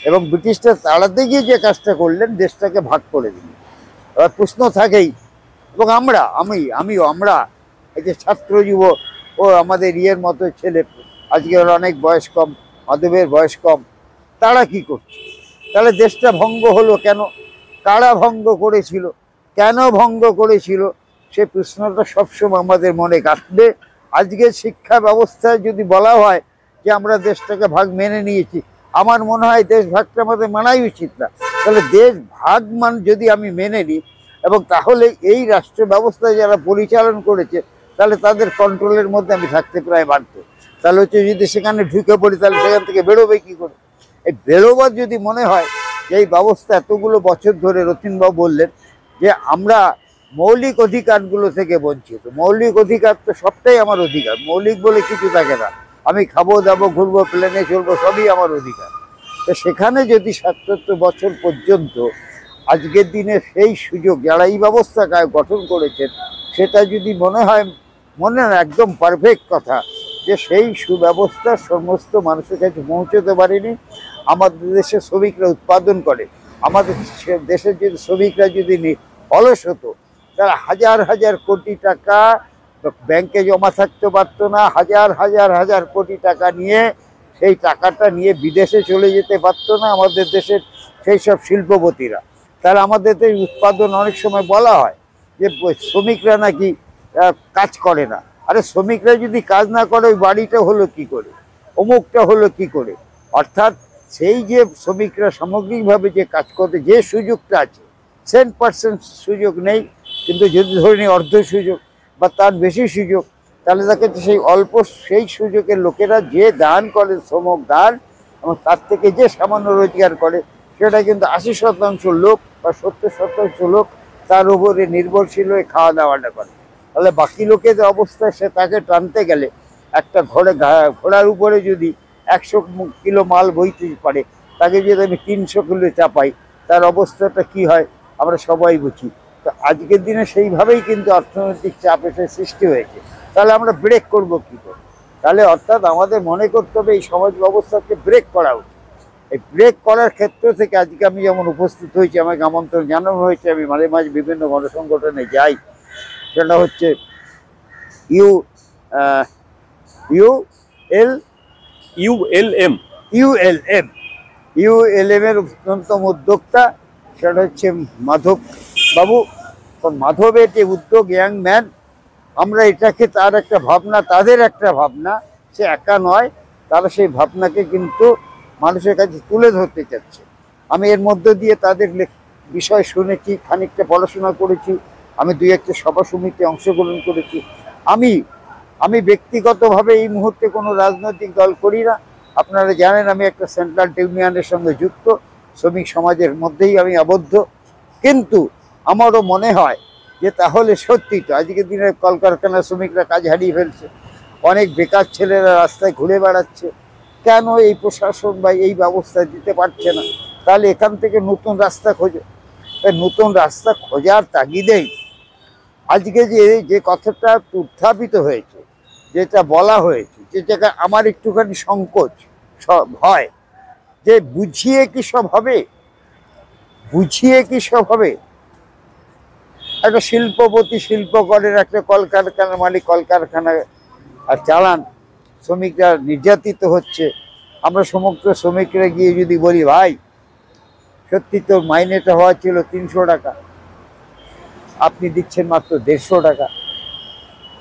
এবং ব্রিটিশটা তাড়াতে গিয়ে যে কাজটা করলেন, দেশটাকে ভাগ করে দিলেন। এবার প্রশ্ন থাকেই, এবং আমরা এই যে ছাত্র যুব ও আমাদের ইয়ের মতো ছেলে, আজকে ওর অনেক বয়স কম, মাধবের বয়স কম, তারা কি করছে? তাহলে দেশটা ভঙ্গ হলো কেন? কারা ভঙ্গ করেছিল? কেন ভঙ্গ করেছিল? সে প্রশ্নটা সবসময় আমাদের মনে কাটবে। আজকের শিক্ষা ব্যবস্থায় যদি বলা হয় যে আমরা দেশটাকে ভাগ মেনে নিয়েছি, আমার মনে হয় দেশভাগটা আমাদের মানাই উচিত না। তাহলে দেশ ভাগ যদি আমি মেনে নিই, এবং তাহলে এই রাষ্ট্র ব্যবস্থা যারা পরিচালন করেছে তাহলে তাদের কন্ট্রোলের মধ্যে আমি থাকতে প্রায় বাধ্য। তাহলে হচ্ছে যদি সেখানে ঢুকে পড়ি তাহলে সেখান থেকে বেরোবে কী করে? এই বেরোবার যদি মনে হয় যে এই ব্যবস্থা এতগুলো বছর ধরে, রতিনবাবু বললেন যে আমরা মৌলিক অধিকারগুলো থেকে বঞ্চিত। মৌলিক অধিকার তো সবটাই আমার অধিকার, মৌলিক বলে কিছু থাকে না। আমি খাবো দাবো, ঘুরবো, প্লেনে চলবো, সবই আমার অধিকার। তো সেখানে যদি ৭৭ বছর পর্যন্ত আজকের দিনে সেই সুযোগ যারা এই ব্যবস্থা গঠন করেছেন, সেটা যদি মনে হয়, মনে না একদম পারফেক্ট কথা, যে সেই সুব্যবস্থা সমস্ত মানুষের কাছে পৌঁছতে পারেনি। আমাদের দেশে শ্রমিকরা উৎপাদন করে, আমাদের দেশের যদি শ্রমিকরা যদি অলস হতো, তারা হাজার হাজার কোটি টাকা ব্যাংকে জমা থাকতে পারতো না, হাজার হাজার হাজার কোটি টাকা নিয়ে সেই টাকাটা নিয়ে বিদেশে চলে যেতে পারতো না আমাদের দেশের সেই সব শিল্পপতিরা। তাহলে আমাদের দেশ উৎপাদন অনেক সময় বলা হয় যে শ্রমিকরা নাকি কাজ করে না। আরে শ্রমিকরা যদি কাজ না করে ওই বাড়িটা হলো কি করে, অমুকটা হলো কি করে? অর্থাৎ সেই যে শ্রমিকরা সামগ্রিকভাবে যে কাজ করতে যে সুযোগটা আছে, 10% সুযোগ নেই, কিন্তু যদি ধরে নিই অর্ধ সুযোগ বা তার বেশি সুযোগ, তাহলে তাকে সেই অল্প সেই সুযোগের লোকেরা যে দান করে, শ্রমক দান, এবং তার থেকে যে সামান্য রোজগার করে, সেটা কিন্তু 80% লোক বা 70% লোক তার উপরে নির্ভরশীল হয়ে খাওয়া দাওয়াটা করে। তাহলে বাকি লোকেদের অবস্থা, সে তাকে টানতে গেলে একটা ঘোড়ার উপরে যদি 100 কিলো মাল বইতে পারে, তাকে যদি আমি 300 কিলো চাপাই, তার অবস্থাটা কি হয় আমরা সবাই বুঝি। তো আজকের দিনে সেইভাবেই কিন্তু অর্থনৈতিক চাপ এসে সৃষ্টি হয়েছে। তাহলে আমরা ব্রেক করব কী করে? তাহলে অর্থাৎ আমাদের মনে করতে হবে এই সমাজ ব্যবস্থাকে ব্রেক করা উচিত। এই ব্রেক করার ক্ষেত্র থেকে আজকে আমি যেমন উপস্থিত হয়েছি, আমাকে আমন্ত্রণ জানানো হয়েছে, আমি মাঝে মাঝে বিভিন্ন গণসংগঠনে যাই। সেটা হচ্ছে ULM এর অন্যতম উদ্যোক্তা, সেটা হচ্ছে মাধব বাবু। মাধবের যে উদ্যোগ, ইয়াং ম্যান, আমরা এটাকে তার একটা ভাবনা, তাদের একটা ভাবনা, সে একা নয়, তারা সেই ভাবনাকে কিন্তু মানুষের কাছে তুলে ধরতে চাচ্ছে। আমি এর মধ্য দিয়ে তাদের বিষয় শুনেছি, খানিকটা পড়াশোনা করেছি, আমি 2-1টা সভা সমিতি অংশগ্রহণ করেছি। আমি ব্যক্তিগতভাবে এই মুহূর্তে কোনো রাজনৈতিক দল করি না। আপনারা জানেন আমি একটা সেন্ট্রাল ইউনিয়নের সঙ্গে যুক্ত, শ্রমিক সমাজের মধ্যেই আমি আবদ্ধ। কিন্তু আমারও মনে হয় যে তাহলে সত্যি তো আজকের দিনে কলকারখানা শ্রমিকরা কাজ হারিয়ে ফেলছে, অনেক বেকার ছেলেরা রাস্তায় ঘুরে বেড়াচ্ছে, কেন এই প্রশাসন বা এই ব্যবস্থা দিতে পারছে না? তাহলে এখান থেকে নতুন রাস্তা খোঁজো। তাই নতুন রাস্তা খোঁজার তাগিদেই আজকে যে কথাটা উত্থাপিত হয়েছে, যেটা বলা হয়েছে, যে জায়গায় আমার একটুখানি সংকোচ হয় যে বুঝিয়ে কি সব হবে, বুঝিয়ে কি সব হবে? একটা শিল্পপতি শিল্প করেন, একটা কলকারখানার মালিক কলকারখানা আর চালান, শ্রমিকরা নির্যাতিত হচ্ছে। আমরা সমস্ত শ্রমিকরা গিয়ে যদি বলি, ভাই সত্যি তো মাইনেটা হওয়া ছিল 300 টাকা, আপনি দিচ্ছেন মাত্র 150 টাকা।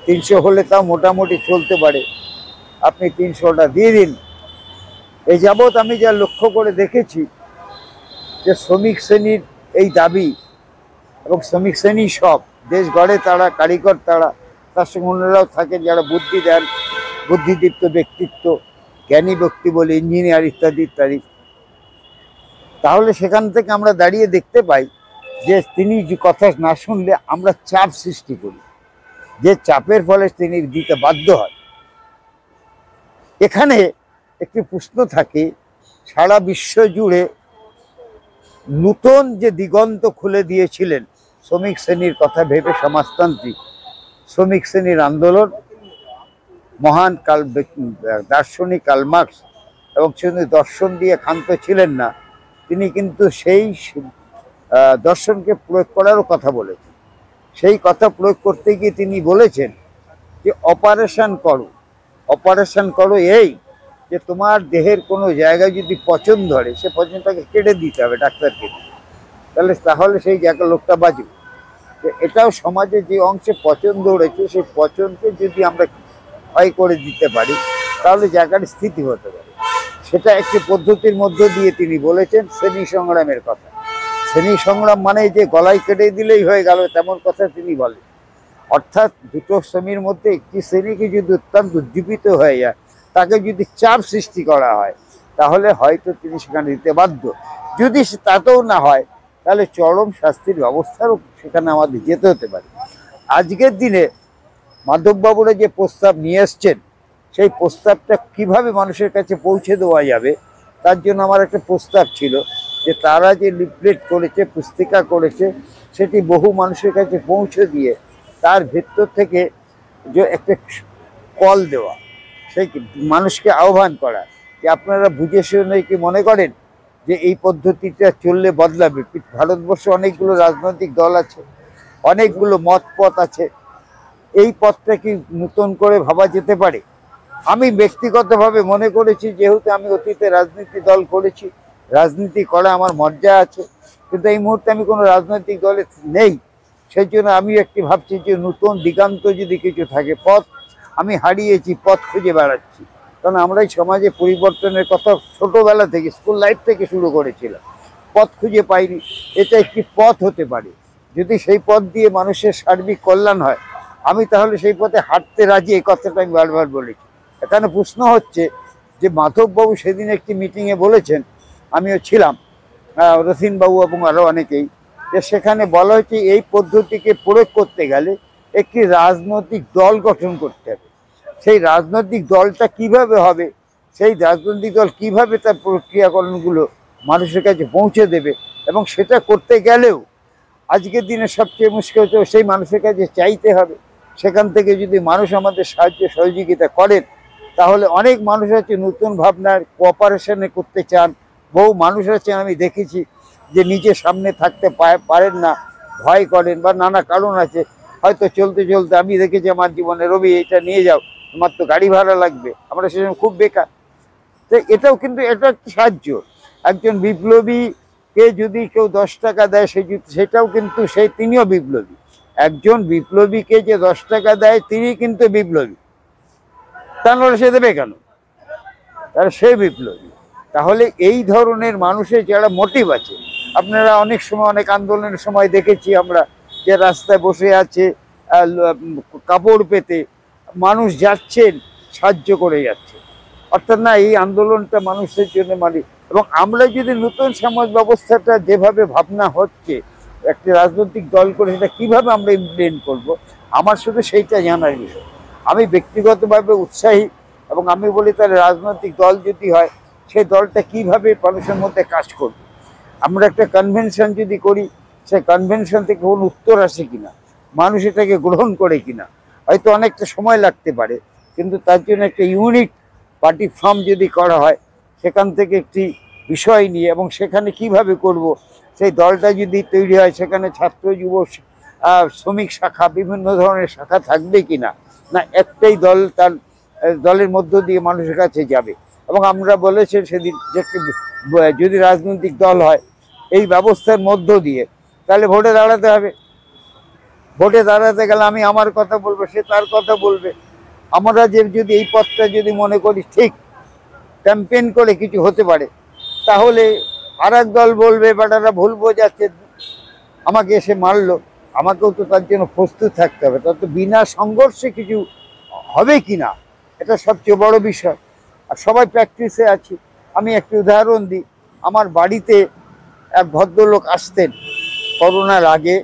300 হলে তাও মোটামুটি চলতে পারে, আপনি 300টা দিয়ে দিন। এই যাবৎ আমি যা লক্ষ্য করে দেখেছি যে শ্রমিক শ্রেণীর এই দাবি, এবং শ্রমিক শ্রেণী সব দেশ গড়ে তারা, কারিগর তারা, তার সঙ্গে অন্যরাও থাকেন যারা বুদ্ধি দেন, বুদ্ধিদীপ্ত ব্যক্তিত্ব, জ্ঞানী ব্যক্তি বলে, ইঞ্জিনিয়ার ইত্যাদি ইত্যাদি। তাহলে সেখান থেকে আমরা দাঁড়িয়ে দেখতে পাই যে তিনি যে কথা না শুনলে আমরা চাপ সৃষ্টি করি, যে চাপের ফলে তিনি দিতে বাধ্য হয়। এখানে একটি প্রশ্ন থাকে, সারা বিশ্ব জুড়ে নূতন যে দিগন্ত খুলে দিয়েছিলেন শ্রমিক শ্রেণীর কথা ভেবে সমাজতান্ত্রিক শ্রমিক শ্রেণীর আন্দোলন, মহান দার্শনিক কার্ল মার্কস, এবং তিনি দর্শন দিয়ে ক্ষান্ত ছিলেন না, তিনি কিন্তু সেই দর্শনকে প্রয়োগ করারও কথা বলেছেন। সেই কথা প্রয়োগ করতে গিয়ে তিনি বলেছেন যে অপারেশন করো এই যে তোমার দেহের কোনো জায়গায় যদি পচন ধরে, সে পচনটাকে কেটে দিতে হবে ডাক্তারকে, তাহলে সেই জায়গা লোকটা বাঁচবে। এটাও সমাজে যে অংশে পচন ধরেছে, সেই পচনকে যদি আমরা ক্ষয় করে দিতে পারি, তাহলে জায়গার স্থিতি হতে পারে। সেটা একটি পদ্ধতির মধ্য দিয়ে তিনি বলেছেন শ্রেণী সংগ্রামের কথা। শ্রেণী সংগ্রাম মানে যে গলায় কেটে দিলেই হয়ে গেল তেমন কথা তিনি বলেন। অর্থাৎ দুটো শ্রেণীর মধ্যে একটি শ্রেণীকে যদি অত্যন্ত উজ্জীবিত হয়ে যায়, তাকে যদি চাপ সৃষ্টি করা হয়, তাহলে হয়তো তিনি সেখানে দিতে বাধ্য। যদি তাতেও না হয়, তাহলে চরম শাস্তির ব্যবস্থারও সেখানে আমাদের যেতে হতে পারে। আজকের দিনে মাধববাবুরা যে প্রস্তাব নিয়ে এসছেন, সেই প্রস্তাবটা কিভাবে মানুষের কাছে পৌঁছে দেওয়া যাবে, তার জন্য আমার একটা প্রস্তাব ছিল যে তারা যে লিফলেট করেছে, পুস্তিকা করেছে, সেটি বহু মানুষের কাছে পৌঁছে দিয়ে তার ভেতর থেকে যে একটা কল দেওয়া, সেই মানুষকে আহ্বান করা যে আপনারা বুঝে শুনে কি মনে করেন যে এই পদ্ধতিটা চললে বদলাবে? ভারতবর্ষে অনেকগুলো রাজনৈতিক দল আছে, অনেকগুলো মত পথ আছে, এই পথটা কি নতুন করে ভাবা যেতে পারে? আমি ব্যক্তিগতভাবে মনে করেছি, যেহেতু আমি অতীতে রাজনীতি দল করেছি, রাজনীতি করা আমার মর্যাদা আছে, কিন্তু এই মুহূর্তে আমি কোনো রাজনৈতিক দলে নেই। সেই জন্য আমি একটি ভাবছি যে নতুন দিগান্ত যদি কিছু থাকে, পথ আমি হারিয়েছি, পথ খুঁজে বেড়াচ্ছি। কারণ আমরা এই সমাজে পরিবর্তনের কথা ছোটোবেলা থেকে, স্কুল লাইফ থেকে শুরু করেছিলাম, পথ খুঁজে পাইনি। এটা একটি পথ হতে পারে। যদি সেই পথ দিয়ে মানুষের সার্বিক কল্যাণ হয়, আমি তাহলে সেই পথে হাঁটতে রাজি। এই কথাটা আমি বারবার বলেছি। এখানে প্রশ্ন হচ্ছে যে মাধববাবু সেদিন একটি মিটিংয়ে বলেছেন, আমিও ছিলাম, রথীনবাবু এবং আরও অনেকেই, যে সেখানে বলা হচ্ছে এই পদ্ধতিকে প্রয়োগ করতে গেলে একটি রাজনৈতিক দল গঠন করতে হবে। সেই রাজনৈতিক দলটা কিভাবে হবে, সেই রাজনৈতিক দল কিভাবে তার প্রক্রিয়াকরণগুলো মানুষের কাছে পৌঁছে দেবে, এবং সেটা করতে গেলেও আজকের দিনে সবচেয়ে মুশকিল হচ্ছে সেই মানুষের কাছে চাইতে হবে। সেখান থেকে যদি মানুষ আমাদের সাহায্য সহযোগিতা করেন, তাহলে অনেক মানুষ আছে নতুন ভাবনার কোঅপারেশনে করতে চান। বহু মানুষ আছেন আমি দেখেছি যে নিজে সামনে থাকতে পারেন না, ভয় করেন বা নানা কারণ আছে। হয়তো চলতে চলতে আমি দেখেছি আমার জীবনে, রবি এটা নিয়ে যাও, তোমার তো গাড়ি ভাড়া লাগবে, আমরা সেজন্য খুব বেকার। তো এটাও কিন্তু এটা একটা সাহায্য। একজন বিপ্লবীকে যদি কেউ 10 টাকা দেয়, সেটাও কিন্তু তিনিও বিপ্লবী। একজন বিপ্লবীকে যে 10 টাকা দেয়, তিনি কিন্তু বিপ্লবী। তাহলে সে দেবে কেন? তাহলে সে বিপ্লবী। তাহলে এই ধরনের মানুষের যারা মোটিভ আছে, আপনারা অনেক সময় অনেক আন্দোলনের সময় দেখেছি আমরা যে রাস্তায় বসে আছে কাপড় পেতে, মানুষ যাচ্ছেন, সাহায্য করে যাচ্ছে। অর্থাৎ না, এই আন্দোলনটা মানুষের জন্য মানে। এবং আমরা যদি নতুন সমাজ ব্যবস্থাটা যেভাবে ভাবনা হচ্ছে, একটি রাজনৈতিক দল করে সেটা কীভাবে আমরা ইমপ্লিমেন্ট করব, আমার শুধু সেইটা জানার বিষয়। আমি ব্যক্তিগতভাবে উৎসাহী, এবং আমি বলি তাহলে রাজনৈতিক দল যদি হয়, সেই দলটা কিভাবে মানুষের মধ্যে কাজ করবে। আমরা একটা কনভেনশন যদি করি, সেই কনভেনশন থেকে কোনো উত্তর আসে কিনা, মানুষ এটাকে গ্রহণ করে কিনা, হয়তো অনেকটা সময় লাগতে পারে, কিন্তু তার জন্য একটা ইউনিট পার্টি ফর্ম যদি করা হয়, সেখান থেকে একটি বিষয় নিয়ে, এবং সেখানে কিভাবে করব, সেই দলটা যদি তৈরি হয়, সেখানে ছাত্র, যুব, শ্রমিক শাখা, বিভিন্ন ধরনের শাখা থাকবে কিনা, না একটাই দল তার দলের মধ্য দিয়ে মানুষের কাছে যাবে। এবং আমরা বলেছি সেদিন যে যদি রাজনৈতিক দল হয় এই ব্যবস্থার মধ্য দিয়ে, তাহলে ভোটে দাঁড়াতে হবে। ভোটে দাঁড়াতে গেলে আমি আমার কথা বলবো, সে তার কথা বলবে। আমরা যদি এই পথটা যদি মনে করি ঠিক, ক্যাম্পেইন করে কিছু হতে পারে, তাহলে আর এক দল বলবে বেটারা ভুল বোঝাচ্ছে, আমাকে এসে মারলো, আমাকেও তো তার জন্য প্রস্তুত থাকতে হবে। তত বিনা সংঘর্ষে কিছু হবে কি না, এটা সবচেয়ে বড় বিষয়। আর সবাই প্র্যাকটিসে আছি। আমি একটি উদাহরণ দিই। আমার বাড়িতে এক ভদ্রলোক আসতেন করোনার আগে।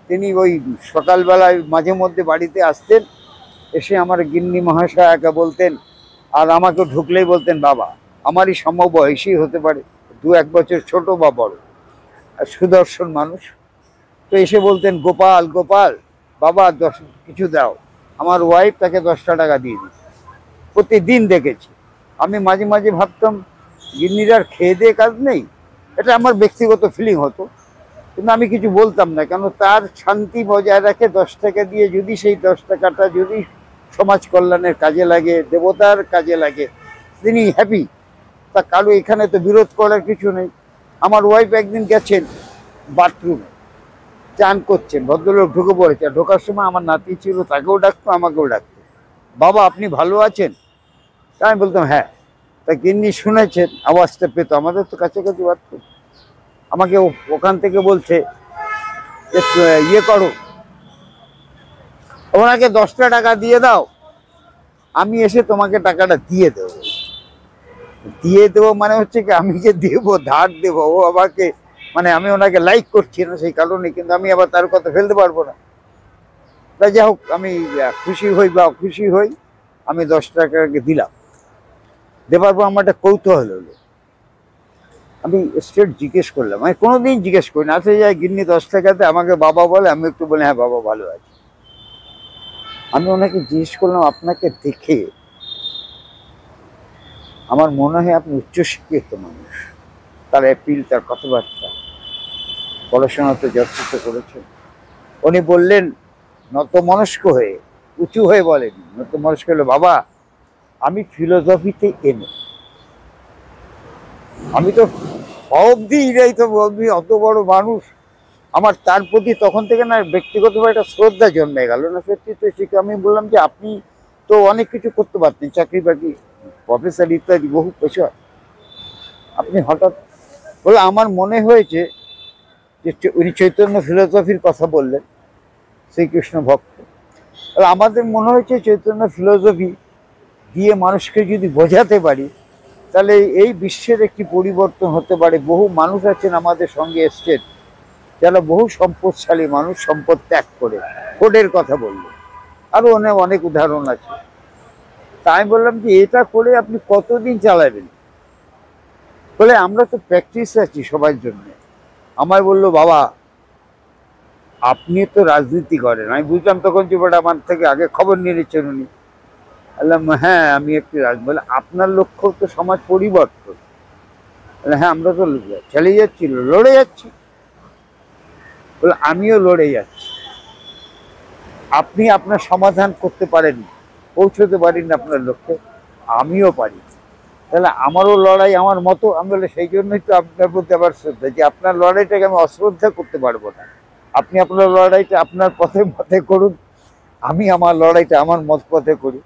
তিনি ওই সকালবেলায় মাঝে মধ্যে বাড়িতে আসতেন, এসে আমার গিন্নি মহাশয়াকে বলতেন, আর আমাকে ঢুকলেই বলতেন বাবা। আমারই সমবয়সী হতে পারে, 2-1 বছর ছোট বা বড়, আর সুদর্শন মানুষ। তো এসে বলতেন, গোপাল গোপাল বাবা কিছু দাও। আমার ওয়াইফ তাকে 10টা টাকা দিয়ে দিত, প্রতিদিন দেখেছি। আমি মাঝে মাঝে ভাবতাম গিন্নিরার খেয়ে দিয়ে কাজ নেই, এটা আমার ব্যক্তিগত ফিলিং হতো, কিন্তু আমি কিছু বলতাম না। কেন, তার শান্তি বজায় রাখে 10 টাকা দিয়ে, যদি সেই 10 টাকাটা যদি সমাজ কল্যাণের কাজে লাগে, দেবতার কাজে লাগে, তিনি হ্যাপি। তা কারো এখানে তো বিরোধ করার কিছু নেই। আমার ওয়াইফ একদিন গেছেন বাথরুমে, চান করছেন, ভদ্রলোক ঢুকে পড়েছে। ঢোকার সময় আমার নাতি ছিল, তাকেও ডাকতো, আমাকেও ডাকতো, বাবা আপনি ভালো আছেন? তা আমি বলতাম হ্যাঁ। তা গিন্নি শুনেছেন, আওয়াজটা পেত, আমাদের তো কাছাকাছি বাদ করত, আমাকে ওখান থেকে বলছে যে ইয়ে করো, ওনাকে 10টা টাকা দিয়ে দাও, আমি এসে তোমাকে টাকাটা দিয়ে দেবো। দিয়ে দেবো মানে হচ্ছে কি, আমি যে দেবো, ধার দেবো, ও আমাকে মানে আমি ওনাকে লাইক করছি না সেই কারণে, কিন্তু আমি আবার তার কথা ফেলতে পারবো না। তাই যাই হোক, আমি খুশি হই বা অখুশি হই, আমি 10 টাকাকে দিলাম। দেবার পর আমার একটা কৌতূহল হলো, আমি স্ট্রেট জিজ্ঞেস করলাম, আমি কোনোদিন জিজ্ঞেস করি না, আসলে যাই গিন্নি 10 টাকাতে আমাকে বাবা বলে, আমি একটু বলি হ্যাঁ বাবা ভালো আছে। আমি ওনাকে জিজ্ঞেস করলাম, আপনাকে দেখে আমার মনে হয় আপনি উচ্চশিক্ষিত মানুষ, তার অ্যাপিল, তার কথাবার্তা, পড়াশোনাতে যথেষ্ট করেছেন। উনি বললেন নতমনস্ক হয়ে, উঁচু হয়ে বলেন, নতমনস্ক হলে, বাবা আমি ফিলোসফিতে এমএ, আমি তো অবধি এটাই তো বলবি, অত বড় মানুষ, আমার তার প্রতি তখন থেকে না ব্যক্তিগতভাবে একটা শ্রদ্ধা জন্মে গেল না। সত্যি তো শিখে আমি বললাম যে আপনি তো অনেক কিছু করতে পারতেন, চাকরি বাকরি, প্রফেসর ইত্যাদি বহু পেশা, আপনি হঠাৎ বলে, আমার মনে হয়েছে যে উনি চৈতন্য ফিলোসফির কথা বললেন, শ্রীকৃষ্ণ ভক্ত, আমাদের মনে হয়েছে চৈতন্য ফিলোসফি দিয়ে মানুষকে যদি বোঝাতে পারি, তাহলে এই বিশ্বের একটি পরিবর্তন হতে পারে। বহু মানুষ আছেন আমাদের সঙ্গে এসছেন যারা বহু সম্পদশালী মানুষ, সম্পদ ত্যাগ করে, ফোর্ডের কথা বললো, আরও অনেক উদাহরণ আছে। তাই আমি বললাম যে এটা করে আপনি কতদিন চালাবেন? বলে আমরা তো প্র্যাকটিস আছি সবার জন্য। আমায় বললো, বাবা আপনি তো রাজনীতি করেন। আমি বুঝলাম তখন যে বড় আমার থেকে আগে খবর নিয়ে নিচ্ছেন উনি। বললাম হ্যাঁ আমি একটু বলে, আপনার লক্ষ্য তো সমাজ পরিবর্তন। বলে হ্যাঁ আমরা তো চালিয়ে যাচ্ছি, লড়ে যাচ্ছি। বলে আমিও লড়ে যাচ্ছি। আপনি আপনার সমাধান করতে পারেন, পৌঁছতে পারেন আপনার লক্ষ্যে, আমিও পারি, তাহলে আমারও লড়াই আমার মতো। আমি বলে সেই জন্যই তো আপনার প্রতি আবার শ্রদ্ধা, যে আপনার লড়াইটাকে আমি অশ্রদ্ধা করতে পারবো না। আপনি আপনার লড়াইটা আপনার পথে করুন, আমি আমার লড়াইটা আমার মত পথে করি।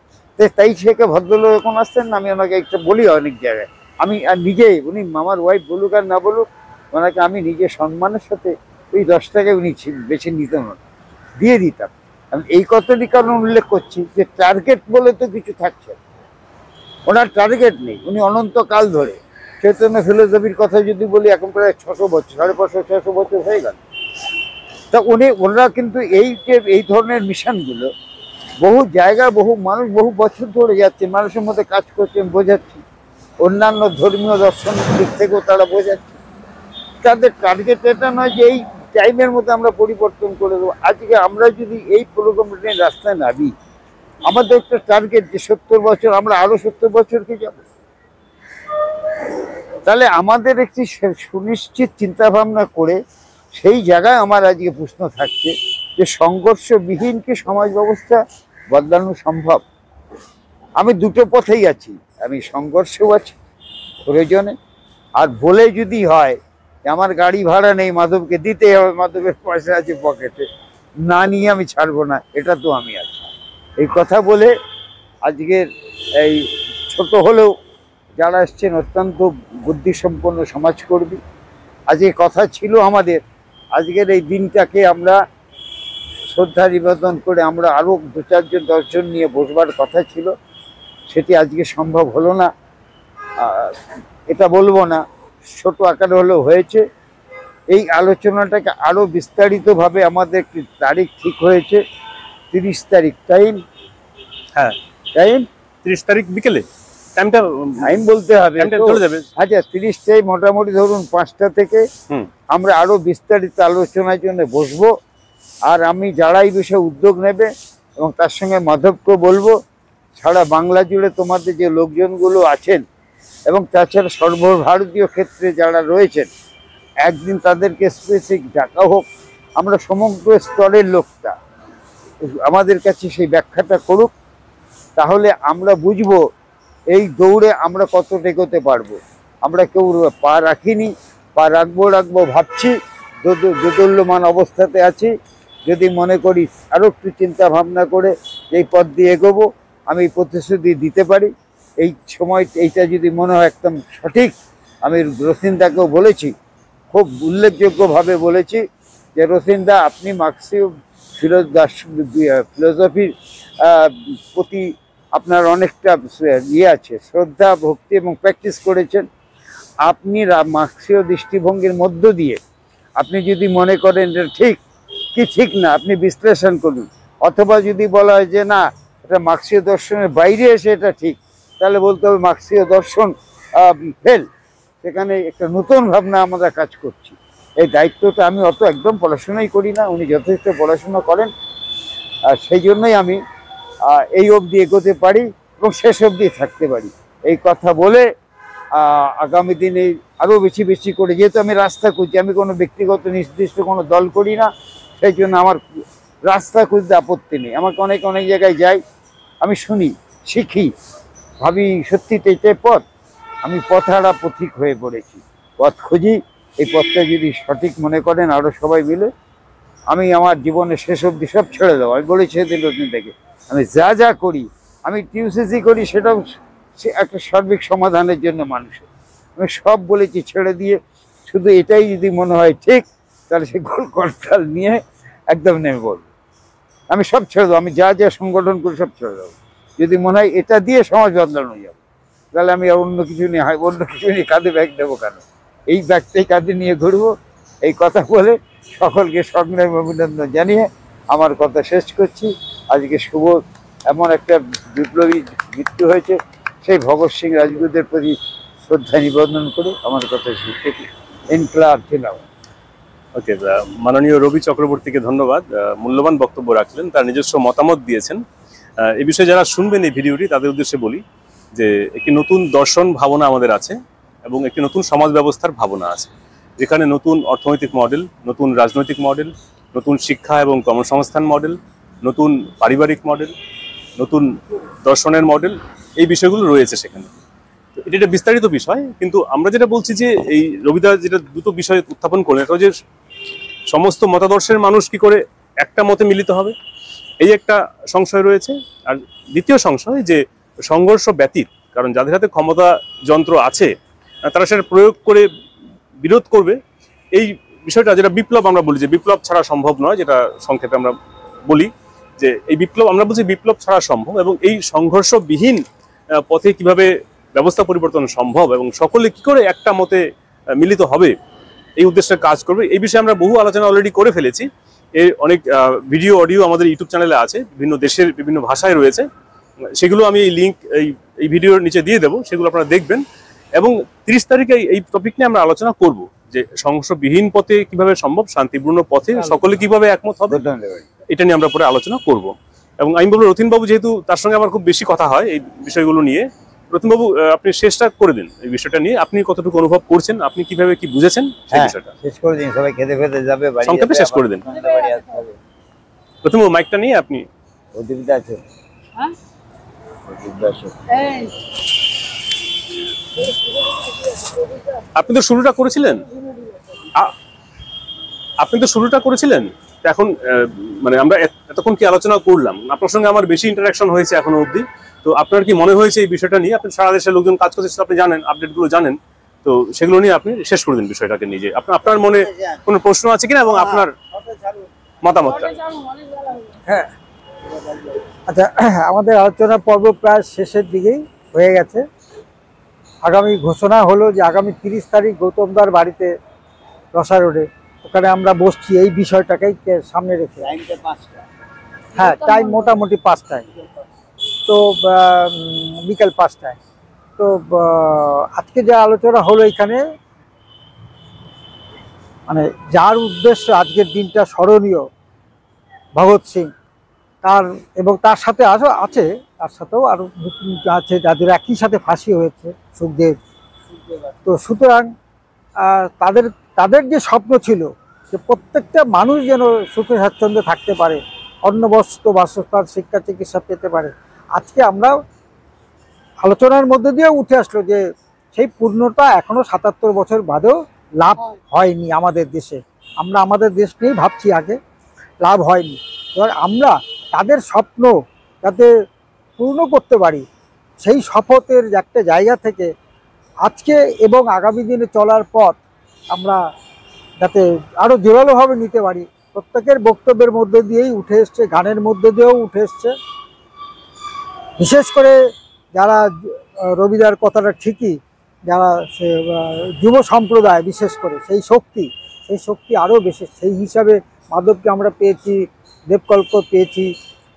তাই সেকে ভদ্রলোক এখন আসছেন না, আমি ওনাকে একটা বলি অনেক জায়গায়, আমি আর নিজেই, উনি আমার ওয়াইফ বলুক আর না বলুক, ওনাকে আমি নিজে সম্মানের সাথে ওই 10 টাকায় উনি বেছে নিতেন না, দিয়ে দিতাম। আমি এই কথাটি কারণ উল্লেখ করছি যে টার্গেট বলে তো কিছু থাকছে, ওনার টার্গেট নেই। উনি অনন্তকাল ধরে চৈতন্য ফিলোসফির কথা যদি বলি, এখন প্রায় 600 বছর, 550-600 বছর হয়ে গেল। তা ওনারা কিন্তু এই ধরনের মিশনগুলো বহু জায়গায়, বহু মানুষ বহু বছর ধরে যাচ্ছে, মানুষের মধ্যে কাজ করছেন, বোঝাচ্ছেন, অন্যান্য ধর্মীয় দর্শনের দিক থেকেও তারা বোঝাচ্ছে। তাদের টার্গেট এটা নয় যে এই টাইমের মধ্যে আমরা পরিবর্তন করে দেবো। আজকে আমরা যদি এই প্রোগ্রামটা রাস্তায় নামি, আমাদের একটা টার্গেট যে 70 বছর, আমরা আরো 70 বছরকে যাব, তাহলে আমাদের একটি সুনিশ্চিত চিন্তা ভাবনা করে সেই জায়গায় আমার আজকে প্রশ্ন থাকছে যে সংঘর্ষবিহীন কি সমাজ ব্যবস্থা বদলানো সম্ভব? আমি দুটো পথেই আছি, আমি সংঘর্ষেও আছি প্রয়োজনে, আর বলে যদি হয় আমার গাড়ি ভাড়া নেই, মাধবকে দিতে হবে, মাধবের পয়সা আছে পকেটে, না নিয়ে আমি ছাড়বো না, এটা তো আমি আছি। এই কথা বলে আজকের এই ছোট হলেও যারা এসছেন অত্যন্ত বুদ্ধিসম্পন্ন সমাজকর্মী, আজকে কথা ছিল আমাদের আজকের এই দিনটাকে আমরা শ্রদ্ধা নিবেদন করে আমরা আরও 2-4 জন 10 জন নিয়ে বসবার কথা ছিল, সেটি আজকে সম্ভব হলো না। এটা বলবো না, ছোট আকারে হলেও হয়েছে। এই আলোচনাটাকে আরও বিস্তারিতভাবে আমাদের একটি তারিখ ঠিক হয়েছে, 30 তারিখ। টাইম? হ্যাঁ টাইম 30 তারিখ বিকেলে। টাইম বলতে হবে, আচ্ছা 30 তারিখ মোটামুটি ধরুন 5টা থেকে আমরা আরো বিস্তারিত আলোচনার জন্য বসবো। আর আমি যারা এই বিষয়ে উদ্যোগ নেবে এবং তার সঙ্গে মাধবকে বলবো, সারা বাংলা জুড়ে তোমাদের যে লোকজনগুলো আছেন এবং তাছাড়া সর্বভারতীয় ক্ষেত্রে যারা রয়েছেন, একদিন তাদেরকে স্পেসিফিক ডাকা হোক, আমরা সমগ্র স্তরের লোকটা আমাদের কাছে সেই ব্যাখ্যাটা করুক, তাহলে আমরা বুঝবো এই দৌড়ে আমরা কতটা এগোতে পারবো। আমরা কেউ পা রাখিনি, পা রাখবো ভাবছি, দোদুল্যমান অবস্থাতে আছি। যদি মনে করি আরও একটু চিন্তা ভাবনা করে এই পথ দিয়ে এগোবো, আমি প্রতিশ্রুতি দিতে পারি এই সময় এইটা যদি মনে হয় একদম সঠিক, আমি রথীনদাকেও বলেছি, খুব উল্লেখযোগ্যভাবে বলেছি যে রথীনদা আপনি মার্ক্সীয় ফিলোসফির প্রতি আপনার অনেকটা ইয়ে আছে, শ্রদ্ধা ভক্তি এবং প্র্যাকটিস করেছেন। আপনি মার্ক্সীয় দৃষ্টিভঙ্গির মধ্য দিয়ে আপনি যদি মনে করেন যে ঠিক কি ঠিক না, আপনি বিশ্লেষণ করুন। অথবা যদি বলা হয় যে না এটা মার্ক্সীয় দর্শনের বাইরে এসে এটা ঠিক, তাহলে বলতে হবে মার্ক্সীয় দর্শন ফেল। সেখানে একটা নতুন ভাবনা আমরা কাজ করছি। এই দায়িত্বটা আমি অত একদম পড়াশোনাই করি না, উনি যথেষ্ট পড়াশোনা করেন, আর সেই জন্যই আমি এই অবধি এগোতে পারি এবং শেষ অবধি থাকতে পারি। এই কথা বলে আগামী দিনে আরও বেশি বেশি করে, যেহেতু আমি রাস্তা খুঁজছি, আমি কোনো ব্যক্তিগত নির্দিষ্ট কোনো দল করি না, সেই জন্য আমার রাস্তা খুঁজতে আপত্তি নেই। আমাকে অনেক অনেক জায়গায় যাই, আমি শুনি, শিখি, ভাবি সত্যিতে এটাই পথ। আমি পথহারা পথিক হয়ে পড়েছি, পথ খুঁজি। এই পথটা যদি সঠিক মনে করেন আরও সবাই মিলে, আমি আমার জীবনের শেষ অবধি সব ছেড়ে দেবো। আমি বলেছি সেদিন রজনী থেকে, আমি যা যা করি, আমি টিউসিসি করি, সেটাও একটা সার্বিক সমাধানের জন্য মানুষের। আমি সব বলেছি ছেড়ে দিয়ে, শুধু এটাই যদি মনে হয় ঠিক, তাহলে সে গোল করতাল নিয়ে একদম নেমে পড়বো। আমি সব ছেড়ে দেবো, আমি যা যা সংগঠন করি সব ছেড়ে দেবো। যদি মনে হয় এটা দিয়ে সমাজ বদলানো যাবে, তাহলে আমি আর অন্য কিছু নিয়ে কাঁধে ব্যাগ দেবো কেন? এই ব্যাগটাই কাঁধে নিয়ে ঘুরবো। এই কথা বলে সকলকে সংগ্রাম অভিনন্দন জানিয়ে আমার কথা শেষ করছি। আজকে শুভ এমন একটা বিপ্লবী মৃত্যু হয়েছে, সেই ভগৎ সিং রাজগুরুদের প্রতি শ্রদ্ধা নিবেদন করে আমার কথা শেষ করছি। ইনকলাব জিন্দাবাদ। ওকে, মাননীয় রবি চক্রবর্তীকে ধন্যবাদ, মূল্যবান বক্তব্য রাখলেন, তার নিজস্ব মতামত দিয়েছেন। এই বিষয়ে যারা শুনবেন এই ভিডিওটি, তাদের উদ্দেশ্যে বলি যে একটি নতুন দর্শন ভাবনা আমাদের আছে এবং একটি নতুন সমাজ ব্যবস্থার ভাবনা আছে, যেখানে নতুন অর্থনৈতিক মডেল, নতুন রাজনৈতিক মডেল, নতুন শিক্ষা এবং কর্মসংস্থান মডেল, নতুন পারিবারিক মডেল, নতুন দর্শনের মডেল, এই বিষয়গুলো রয়েছে সেখানে। তো এটা একটা বিস্তারিত বিষয়, কিন্তু আমরা যেটা বলছি যে এই রবিদা যেটা দুটো বিষয় উত্থাপন করলেন, এটা যে সমস্ত মতাদর্শের মানুষ কি করে একটা মতে মিলিত হবে, এই একটা সংশয় রয়েছে। আর দ্বিতীয় সংশয় যে সংঘর্ষ ব্যতীত, কারণ যাদের হাতে ক্ষমতা যন্ত্র আছে তারা সেটা প্রয়োগ করে বিরোধ করবে, এই বিষয়টা যেটা বিপ্লব আমরা বলি যে বিপ্লব ছাড়া সম্ভব নয়, যেটা সংক্ষেপে আমরা বলি যে এই বিপ্লব, আমরা বলছি বিপ্লব ছাড়া সম্ভব, এবং এই সংঘর্ষবিহীন পথে কিভাবে ব্যবস্থা পরিবর্তন সম্ভব এবং সকলে কি করে একটা মতে মিলিত হবে, এই উদ্দেশ্যে কাজ করবে। এই বিষয়ে আমরা বহু আলোচনা অলরেডি করে ফেলেছি। এর অনেক ভিডিও অডিও আমাদের ইউটিউব চ্যানেলে আছে, বিভিন্ন দেশের বিভিন্ন ভাষায় রয়েছে, সেগুলো আমি এই লিঙ্ক এই ভিডিওর নিচে দিয়ে দেবো, সেগুলো আপনারা দেখবেন। এবং 30 তারিখে এই টপিক নিয়ে আমরা আলোচনা করব যে সংঘর্ষবিহীন পথে কিভাবে সম্ভব, শান্তিপূর্ণ পথে সকলে কিভাবে একমত হবে, এটা নিয়ে আমরা পরে আলোচনা করব। এবং আমি বলবো রথীনবাবু, যেহেতু তার সঙ্গে আমার খুব বেশি কথা হয় এই বিষয়গুলো নিয়ে, রথীনবাবু আপনি শেষটা করে দিন এই বিষয়টা নিয়ে, আপনি কতটুকু অনুভব করছেন, আপনি কিভাবে কি বুঝেছেন সেই বিষয়টা শেষ করে দিন। সবাই খেতে ফেতে যাবে, সংক্ষেপে শেষ করে দিন। রথীনবাবু মাইকটা নিয়ে আপনি। অধিবিদ্যা আছে, হ্যাঁ আপনি তো শুরুটা করেছিলেন, এখন মানে আমরা এতক্ষণ কি আলোচনা করলাম, আপনার সঙ্গে আমার বেশি ইন্টারাকশন হয়েছে এখনো অবধি। তো আপনার কি মনে হয়েছে এই বিষয়টা নিয়ে? আপনি সারা দেশের লোকজন কাজ করছে, আপনি জানেন, আপডেটগুলো জানেন, তো সেগুলো নিয়ে আপনি শেষ করে দিন বিষয়টাকে নিয়ে। আপনার মনে কোনো প্রশ্ন আছে কিনা এবং আপনার মতামতটা। হ্যাঁ, আচ্ছা, আমাদের আলোচনা পর্ব প্রায় শেষের দিকেই হয়ে গেছে। আগামী ঘোষণা হলো যে আগামী 30 তারিখ গৌতমদার বাড়িতে রসা রোডে, ওখানে আমরা বসছি এই বিষয়টাকেই সামনে রেখে। হ্যাঁ, টাইম মোটামুটি 5টায়, তো বিকেল 5টায়। তো আজকে যা আলোচনা হলো এখানে, মানে যার উদ্দেশ্য আজকের দিনটা স্মরণীয়, ভগৎ সিং, তার এবং তার সাথে আছে তার সাথেও আরও আছে যাদের একই সাথে ফাঁসি হয়েছে, সুখদেব। তো সুতরাং তাদের যে স্বপ্ন ছিল যে প্রত্যেকটা মানুষ যেন সুখে স্বাচ্ছন্দ্যে থাকতে পারে, অন্ন বস্ত্র বাসস্থান শিক্ষা চিকিৎসা পেতে পারে, আজকে আমরা আলোচনার মধ্যে দিয়ে উঠে আসলো যে সেই পূর্ণতা এখনো 77 বছর বাদেও লাভ হয়নি আমাদের দেশে। আমরা আমাদের দেশ নিয়েই ভাবছি, আগে লাভ হয়নি। এবার আমরা তাদের স্বপ্ন যাতে পূর্ণ করতে পারি, সেই শপথের একটা জায়গা থেকে আজকে এবং আগামী দিনে চলার পথ আমরা যাতে আরও জোরালোভাবে নিতে পারি, প্রত্যেকের বক্তব্যের মধ্যে দিয়েই উঠে এসছে, গানের মধ্যে দিয়েও উঠে এসছে। বিশেষ করে যারা রবিদার কথাটা ঠিকই, যারা সে যুব সম্প্রদায় বিশেষ করে সেই শক্তি আরও বেশি। সেই হিসাবে মাধবকে আমরা পেয়েছি, দেবকল্প পেয়েছি,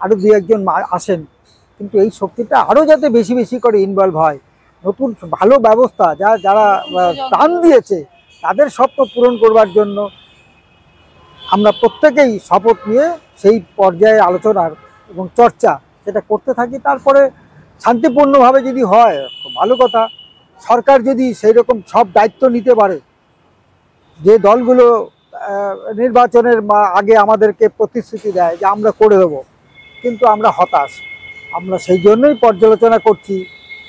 আরও দু একজন আসেন, কিন্তু এই শক্তিটা আরও যাতে বেশি বেশি করে ইনভলভ হয়, নতুন ভালো ব্যবস্থা যারা প্রাণ দিয়েছে তাদের স্বপ্ন পূরণ করবার জন্য আমরা প্রত্যেকেই শপথ নিয়ে সেই পর্যায়ে আলোচনার এবং চর্চা সেটা করতে থাকি। তারপরে শান্তিপূর্ণভাবে যদি হয় খুব ভালো কথা। সরকার যদি সেই রকম সব দায়িত্ব নিতে পারে, যে দলগুলো নির্বাচনের আগে আমাদেরকে প্রতিশ্রুতি দেয় যে আমরা করে দেবো, কিন্তু আমরা হতাশ। আমরা সেই জন্যই পর্যালোচনা করছি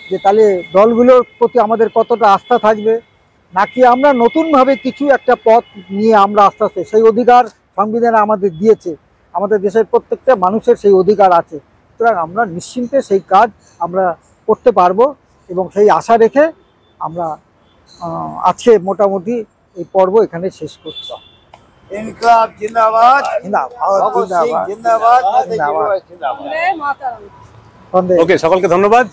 যে তাহলে দলগুলোর প্রতি আমাদের কতটা আস্থা থাকবে, নাকি আমরা নতুনভাবে কিছু একটা পথ নিয়ে আমরা আস্তে আস্তে, সেই অধিকার সংবিধানে আমাদের দিয়েছে, আমাদের দেশের প্রত্যেকটা মানুষের সেই অধিকার আছে, সুতরাং আমরা নিশ্চিন্তে সেই কাজ আমরা করতে পারবো এবং সেই আশা রেখে আমরা আজকে মোটামুটি এই পর্ব এখানে শেষ করছি। ইনকলাব জিন্দাবাদ, ভগৎ সিং জিন্দাবাদ, মাতারাম। বন্দে। ওকে, সকলকে ধন্যবাদ।